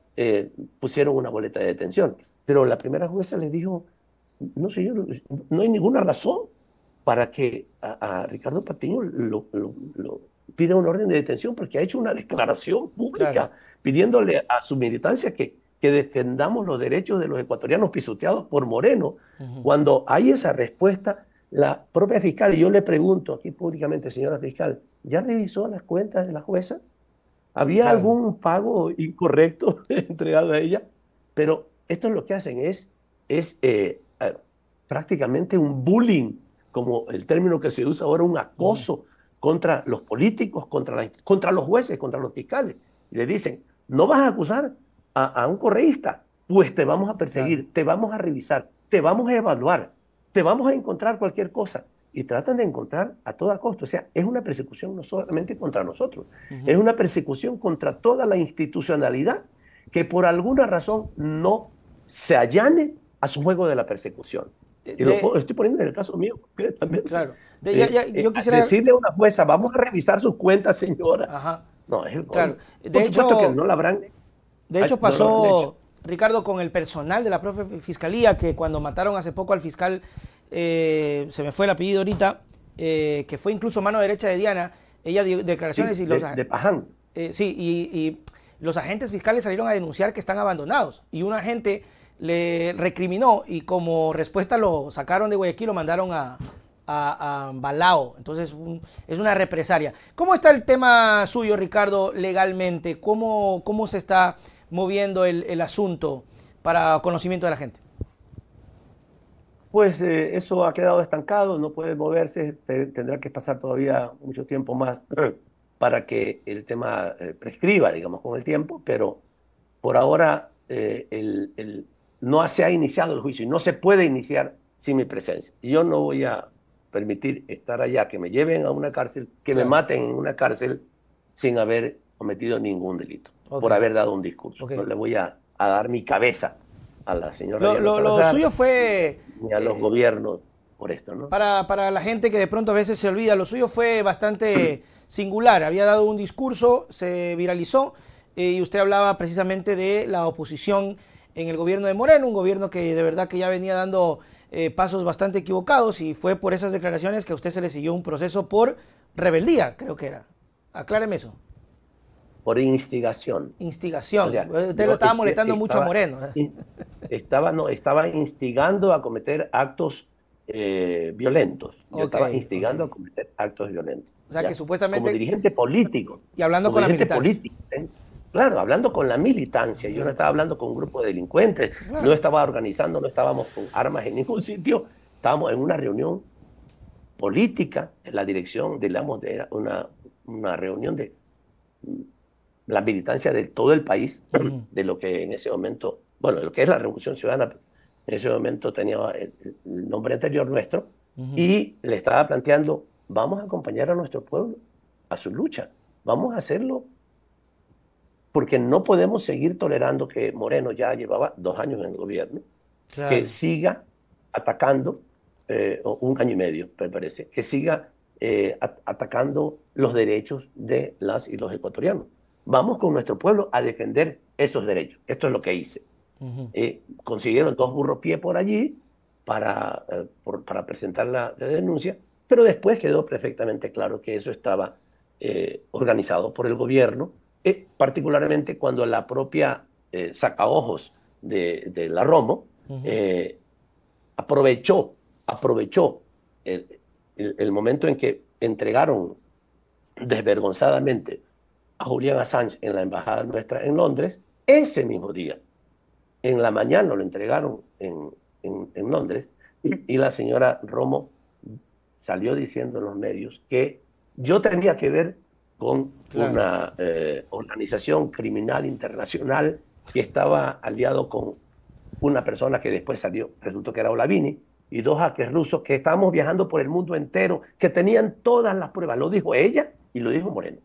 Speaker 2: pusieron una boleta de detención. Pero la primera jueza les dijo, no sé, no hay ninguna razón para que a Ricardo Patiño lo pida una orden de detención porque ha hecho una declaración
Speaker 1: Claro.
Speaker 2: pública pidiéndole a su militancia que defendamos los derechos de los ecuatorianos pisoteados por Moreno.
Speaker 1: Ujú.
Speaker 2: Cuando hay esa respuesta, la propia fiscal, y yo le pregunto aquí públicamente, señora fiscal, ¿ya revisó las cuentas de la jueza? ¿Había
Speaker 1: Claro.
Speaker 2: algún pago incorrecto entregado a ella? Pero esto es lo que hacen, es prácticamente un bullying, como el término que se usa ahora, un
Speaker 1: Ujú.
Speaker 2: acoso contra los políticos, contra los jueces, contra los fiscales. Y le dicen, no vas a acusar a un correísta, pues te vamos a
Speaker 1: Claro.
Speaker 2: perseguir, te vamos a revisar, te vamos a evaluar, te vamos a encontrar cualquier cosa. Y tratan de encontrar a toda costa. O sea, es una persecución no solamente contra nosotros, es
Speaker 1: Ujú.
Speaker 2: una persecución contra toda la institucionalidad que por alguna razón no se allane a su juego de la persecución. Y
Speaker 1: De,
Speaker 2: estoy poniendo en el caso mío concretamente.
Speaker 1: claro. Yo quisiera.
Speaker 2: Decirle a una jueza, vamos a revisar sus cuentas, señora.
Speaker 1: Ajá.
Speaker 2: No, es el
Speaker 1: Claro.
Speaker 2: colmo. Por supuesto que no la habrán,
Speaker 1: De hecho
Speaker 2: no lo habrán hecho.
Speaker 1: pasó, Ricardo, con el personal de la propia fiscalía, que cuando mataron hace poco al fiscal, se me fue el apellido ahorita, que fue incluso mano derecha de Diana, ella dio
Speaker 2: Sí,
Speaker 1: declaraciones y
Speaker 2: de Paján.
Speaker 1: sí, y los agentes fiscales salieron a denunciar que están abandonados. Y un agente le recriminó y como respuesta lo sacaron de Guayaquil, lo mandaron a Balao. Entonces es una represalia. ¿Cómo está el tema suyo, Ricardo, legalmente? ¿Cómo se está moviendo el asunto para conocimiento de la gente?
Speaker 2: Pues eso ha quedado estancado, no puede moverse, tendrá que pasar todavía mucho tiempo más para que el tema prescriba, digamos, con el tiempo, pero por ahora no se ha iniciado el juicio y no se puede iniciar sin mi presencia. Y yo no voy a permitir estar allá, que me lleven a una cárcel, que me
Speaker 1: Claro.
Speaker 2: maten en una cárcel sin haber cometido ningún delito,
Speaker 1: Ok,
Speaker 2: por haber dado un discurso.
Speaker 1: ok.
Speaker 2: No le voy a dar mi cabeza a la señora
Speaker 1: Lo,
Speaker 2: Diana
Speaker 1: lo, lo
Speaker 2: Salazar
Speaker 1: suyo fue
Speaker 2: ni a los gobiernos por esto, ¿no?
Speaker 1: para la gente que de pronto a veces se olvida, lo suyo fue bastante singular. Había dado un discurso, se viralizó y usted hablaba precisamente de la oposición en el gobierno de Moreno, un gobierno que de verdad que ya venía dando pasos bastante equivocados y fue por esas declaraciones que a usted se le siguió un proceso por rebeldía, creo que era. Acláreme eso.
Speaker 2: Por instigación. O
Speaker 1: Instigación.
Speaker 2: sea,
Speaker 1: Usted lo
Speaker 2: yo
Speaker 1: estaba molestando mucho a
Speaker 2: estaba,
Speaker 1: Moreno.
Speaker 2: no, estaba instigando a cometer actos violentos. Yo
Speaker 1: Ok,
Speaker 2: estaba
Speaker 1: ok.
Speaker 2: instigando a cometer actos violentos,
Speaker 1: O sea que
Speaker 2: ¿ya? Como
Speaker 1: supuestamente,
Speaker 2: dirigente político,
Speaker 1: y hablando
Speaker 2: como
Speaker 1: con la
Speaker 2: dirigente
Speaker 1: militancia.
Speaker 2: político, ¿eh? Claro, hablando con la militancia. Yo no
Speaker 1: Claro,
Speaker 2: estaba hablando con un grupo de delincuentes, no
Speaker 1: claro.
Speaker 2: estaba organizando, no estábamos con armas en ningún sitio. Estábamos en una reunión política en la dirección, digamos, de una reunión de la militancia de todo el país,
Speaker 1: Ujú.
Speaker 2: de lo que en ese momento, bueno, de lo que es la Revolución Ciudadana, en ese momento tenía el nombre anterior nuestro,
Speaker 1: Ujú.
Speaker 2: y le estaba planteando, vamos a acompañar a nuestro pueblo a su lucha, vamos a hacerlo porque no podemos seguir tolerando que Moreno ya llevaba 2 años en el gobierno, que
Speaker 1: Claro.
Speaker 2: siga atacando, o 1 año y medio, me parece, que siga atacando los derechos de las y los ecuatorianos. Vamos con nuestro pueblo a defender esos derechos. Esto es lo que hice.
Speaker 1: Ujú.
Speaker 2: Consiguieron 2 burropies por allí para presentar la denuncia, pero después quedó perfectamente claro que eso estaba organizado por el gobierno, particularmente cuando la propia sacaojos de la Romo
Speaker 1: Ujú.
Speaker 2: eh, aprovechó el momento en que entregaron desvergonzadamente a Julián Assange en la embajada nuestra en Londres. Ese mismo día, en la mañana lo entregaron en Londres, y la señora Romo salió diciendo en los medios que yo tenía que ver con
Speaker 1: Claro.
Speaker 2: una organización criminal internacional que estaba aliado con una persona que después resultó que era Olavini, y 2 hackers rusos que estábamos viajando por el mundo entero, que tenían todas las pruebas, lo dijo ella y lo dijo Moreno,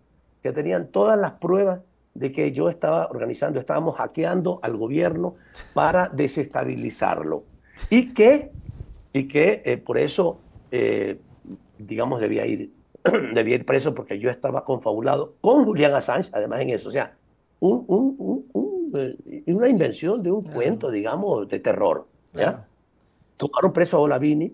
Speaker 2: que tenían todas las pruebas de que yo estaba organizando, estábamos hackeando al gobierno para desestabilizarlo. Y que, por eso, digamos, debía ir preso, porque yo estaba confabulado con Julián Assange, además en eso. O sea, una invención de un
Speaker 1: Claro.
Speaker 2: cuento, digamos, de terror. ¿Ya?
Speaker 1: Claro.
Speaker 2: Tomaron preso a Olavini,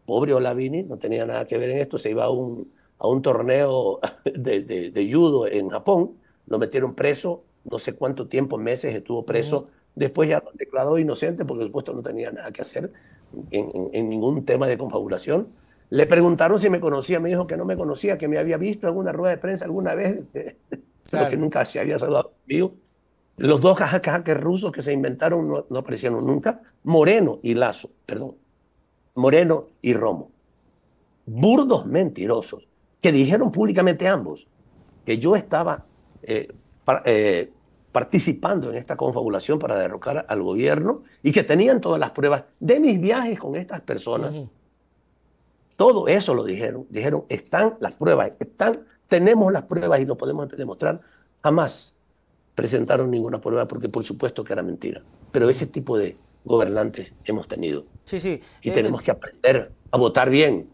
Speaker 2: pobre Olavini, no tenía nada que ver en esto, se iba a un torneo de judo en Japón, lo metieron preso, no sé cuánto tiempo, meses estuvo
Speaker 1: Ujú.
Speaker 2: preso, después ya lo declaró inocente porque, por supuesto, no tenía nada que hacer en ningún tema de confabulación. Le preguntaron si me conocía, me dijo que no me conocía, que me había visto en alguna rueda de prensa alguna vez, pero que
Speaker 1: Claro.
Speaker 2: nunca se había saludado conmigo. Los 2 hackers rusos que se inventaron no aparecieron nunca. Moreno y Lazo, perdón, Moreno y Romo, burdos mentirosos, que dijeron públicamente ambos que yo estaba eh, pa- eh, participando en esta confabulación para derrocar al gobierno, y que tenían todas las pruebas de mis viajes con estas personas.
Speaker 1: Ujú.
Speaker 2: Todo eso lo dijeron. Dijeron, están las pruebas, tenemos las pruebas y lo podemos demostrar. Jamás presentaron ninguna prueba, porque por supuesto que era mentira. Pero ese tipo de gobernantes hemos tenido,
Speaker 1: Sí, sí.
Speaker 2: y tenemos que aprender a votar bien.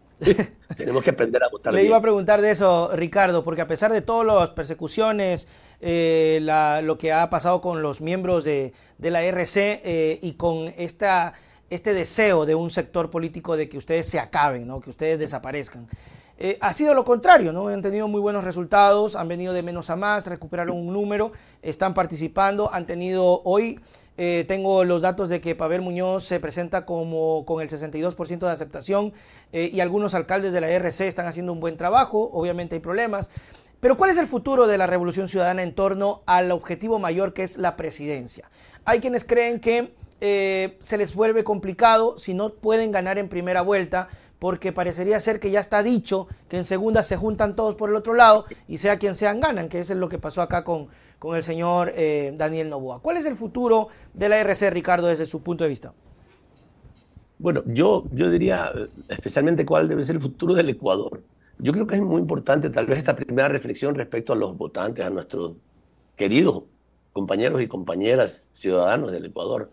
Speaker 2: Tenemos que aprender a votar
Speaker 1: Le iba a
Speaker 2: bien.
Speaker 1: preguntar de eso, Ricardo, porque a pesar de todas las persecuciones, lo que ha pasado con los miembros de la RC, y con este deseo de un sector político de que ustedes se acaben, ¿no? Que ustedes desaparezcan, ha sido lo contrario, ¿no? Han tenido muy buenos resultados, han venido de menos a más, recuperaron un número, están participando, han tenido hoy, tengo los datos de que Pavel Muñoz se presenta como con el 62% de aceptación, y algunos alcaldes de la RC están haciendo un buen trabajo, obviamente hay problemas. Pero ¿cuál es el futuro de la Revolución Ciudadana en torno al objetivo mayor, que es la presidencia? Hay quienes creen que se les vuelve complicado si no pueden ganar en primera vuelta, porque parecería ser que ya está dicho que en segunda se juntan todos por el otro lado y sea quien sean ganan, que es lo que pasó acá con el señor Daniel Noboa. ¿Cuál es el futuro de la RC, Ricardo, desde su punto de vista?
Speaker 2: Bueno, yo diría especialmente cuál debe ser el futuro del Ecuador. Yo creo que es muy importante tal vez esta primera reflexión respecto a los votantes, a nuestros queridos compañeros y compañeras ciudadanos del Ecuador.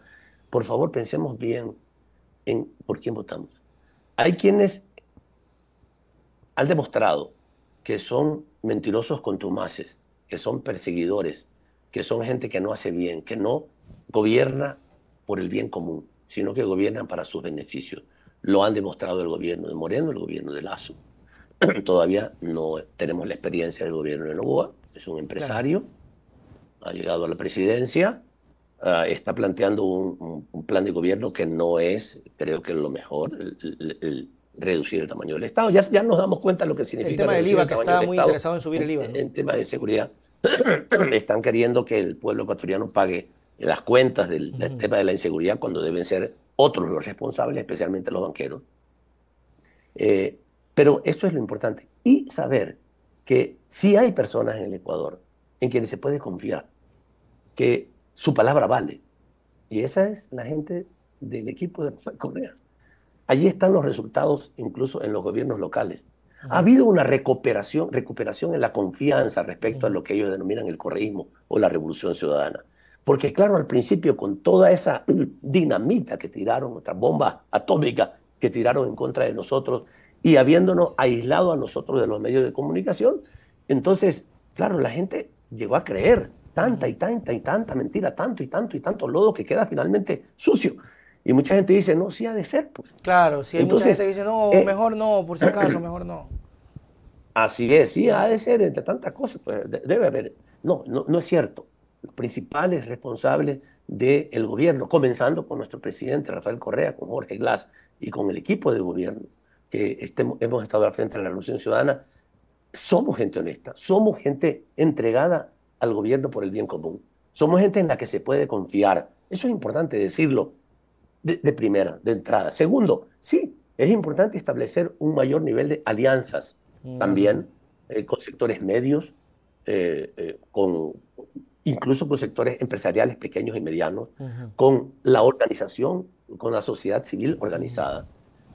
Speaker 2: Por favor, pensemos bien en por quién votamos. Hay quienes han demostrado que son mentirosos contumaces, que son perseguidores, que son gente que no hace bien, que no gobierna por el bien común, sino que gobiernan para sus beneficios. Lo han demostrado el gobierno de Moreno, el gobierno de Lazo. Todavía no tenemos la experiencia del gobierno de Noboa. Es un
Speaker 1: Claro.
Speaker 2: empresario, ha llegado a la presidencia, está planteando un plan de gobierno que no es, creo que, lo mejor, reducir el tamaño del Estado. Ya nos damos cuenta de lo que
Speaker 1: El
Speaker 2: significa
Speaker 1: tema del
Speaker 2: reducir
Speaker 1: IVA,
Speaker 2: el
Speaker 1: que
Speaker 2: tamaño
Speaker 1: está
Speaker 2: del
Speaker 1: muy
Speaker 2: Estado
Speaker 1: interesado en subir el IVA, ¿no?
Speaker 2: en temas de seguridad. Están queriendo que el pueblo ecuatoriano pague las cuentas del tema de la inseguridad, cuando deben ser otros los responsables, especialmente los banqueros. Eh, pero esto es lo importante. Y saber que sí hay personas en el Ecuador en quienes se puede confiar, que su palabra vale. Y esa es la gente del equipo de Rafael Correa. Allí están los resultados, incluso en los gobiernos locales. Ha habido una recuperación en la confianza respecto a lo que ellos denominan el correísmo o la revolución ciudadana. Porque claro, al principio con toda esa dinamita que tiraron, otra bomba atómica que tiraron en contra de nosotros y habiéndonos aislado a nosotros de los medios de comunicación, entonces, claro, la gente llegó a creer tanta y tanta y tanta mentira, tanto y tanto y tanto lodo que queda finalmente sucio. Y mucha gente dice, no, sí ha de ser, pues.
Speaker 1: Claro, sí, hay
Speaker 2: Entonces,
Speaker 1: mucha gente que dice, no, mejor no, por si acaso, mejor no.
Speaker 2: así es, sí, ha de ser entre tantas cosas, pues debe haber. No, no, no es cierto. Los principales responsables del gobierno, comenzando con nuestro presidente Rafael Correa, con Jorge Glass y con el equipo de gobierno que hemos estado al frente de la Revolución Ciudadana, somos gente honesta, somos gente entregada al gobierno por el bien común, somos gente en la que se puede confiar. Eso es importante decirlo de primera, de entrada. Segundo, sí, es importante establecer un mayor nivel de alianzas también con sectores medios, incluso con sectores empresariales pequeños y medianos, con la organización, con la sociedad civil organizada.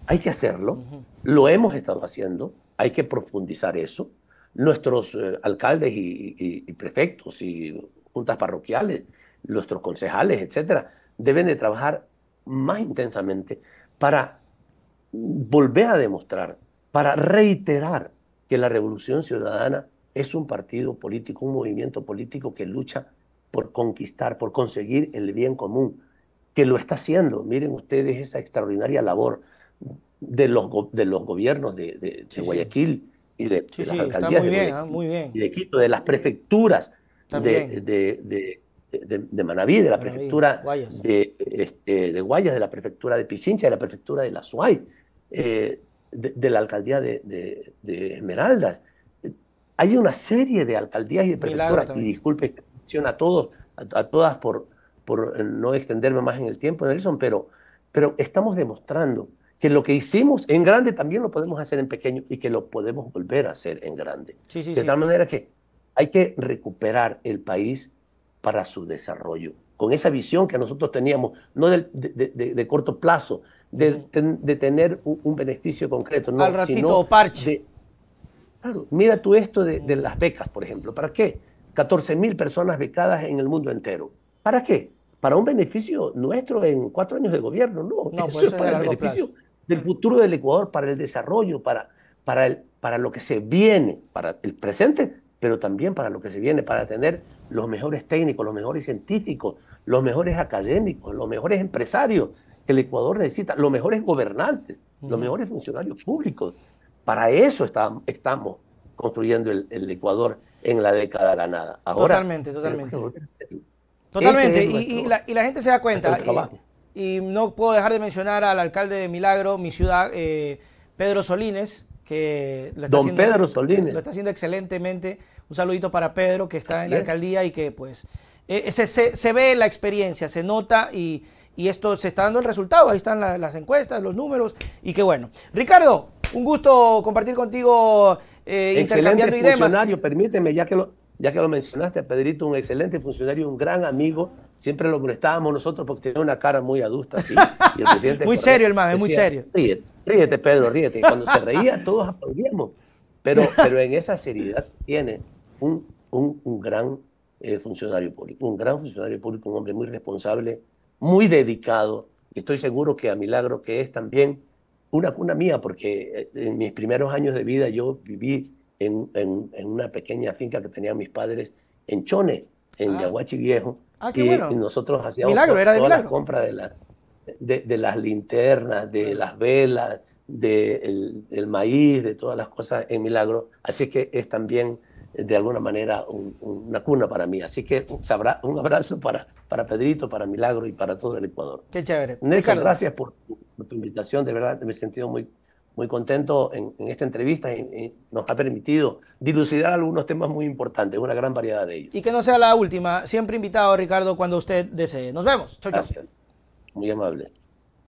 Speaker 2: Hay que hacerlo, lo hemos estado haciendo, hay que profundizar eso. Nuestros alcaldes y prefectos y juntas parroquiales, nuestros concejales, etcétera, deben de trabajar más intensamente para volver a demostrar, para reiterar que la Revolución Ciudadana es un partido político, un movimiento político que lucha por conquistar, por conseguir el bien común, que lo está haciendo. Miren ustedes esa extraordinaria labor de los gobiernos de Guayaquil y de las alcaldías
Speaker 1: muy
Speaker 2: de
Speaker 1: bien,
Speaker 2: Guayaquil
Speaker 1: muy bien.
Speaker 2: y de Quito, de las prefecturas
Speaker 1: También.
Speaker 2: de Manabí, de la prefectura
Speaker 1: Guayas.
Speaker 2: de Guayas, de la prefectura de Pichincha, de la prefectura de La Suay, de la alcaldía de Esmeraldas. Hay una serie de alcaldías y de prefecturas, y disculpe que mencione a todos, a todas por no extenderme más en el tiempo, Nelson, pero estamos demostrando que lo que hicimos en grande también lo podemos hacer en pequeño y que lo podemos volver a hacer en grande. De tal manera que hay que recuperar el país para su desarrollo, con esa visión que nosotros teníamos, no de corto plazo, de tener un beneficio concreto. No,
Speaker 1: al ratito,
Speaker 2: sino
Speaker 1: parche.
Speaker 2: Claro, mira tú esto de las becas, por ejemplo. ¿Para qué? 14.000 personas becadas en el mundo entero. ¿Para qué? Para un beneficio nuestro en 4 años de gobierno. No,
Speaker 1: No,
Speaker 2: eso
Speaker 1: pues
Speaker 2: es para el beneficio del futuro del Ecuador, para el desarrollo, para lo que se viene, para el presente, pero también para lo que se viene, para tener los mejores técnicos, los mejores científicos, los mejores académicos, los mejores empresarios que el Ecuador necesita, los mejores gobernantes, los mejores funcionarios públicos. Para eso estamos construyendo el Ecuador en la década ganada. Ahora,
Speaker 1: totalmente. Totalmente, y la gente se da cuenta. Y no puedo dejar de mencionar al alcalde de Milagro, mi ciudad, Pedro Solines, que lo está haciendo excelentemente. Un saludito para Pedro, que está en la alcaldía y que pues se ve la experiencia, se nota y esto se está dando el resultado. Ahí están las encuestas, los números y qué bueno. Ricardo, un gusto compartir contigo intercambiando ideas.
Speaker 2: Funcionario, permíteme, ya que lo mencionaste, a Pedrito, un excelente funcionario, un gran amigo. Siempre lo molestábamos nosotros porque tenía una cara muy adusta, así. Y el presidente
Speaker 1: muy serio, hermano, es muy serio.
Speaker 2: Ríete, Pedro, ríete. Y cuando se reía, todos aplaudíamos. Pero en esa seriedad tiene un gran funcionario público, un hombre muy responsable, muy dedicado. Y estoy seguro que a Milagro, que es también una cuna mía, porque en mis primeros años de vida yo viví en una pequeña finca que tenían mis padres en Chone, en Yaguachi Viejo.
Speaker 1: Qué bueno.
Speaker 2: Y nosotros hacíamos
Speaker 1: toda
Speaker 2: la compra de las linternas, de las velas, del maíz, de todas las cosas en Milagro. Así que es también, de alguna manera, una cuna para mí. Así que un abrazo para Pedrito, para Milagro y para todo el Ecuador.
Speaker 1: Qué chévere.
Speaker 2: Nelson, Ricardo, gracias por tu invitación. De verdad, me he sentido muy contento en esta entrevista y nos ha permitido dilucidar algunos temas muy importantes, una gran variedad de ellos.
Speaker 1: Y que no sea la última. Siempre invitado, Ricardo, cuando usted desee. Nos vemos. Chau, chau.
Speaker 2: Gracias. Muy amable.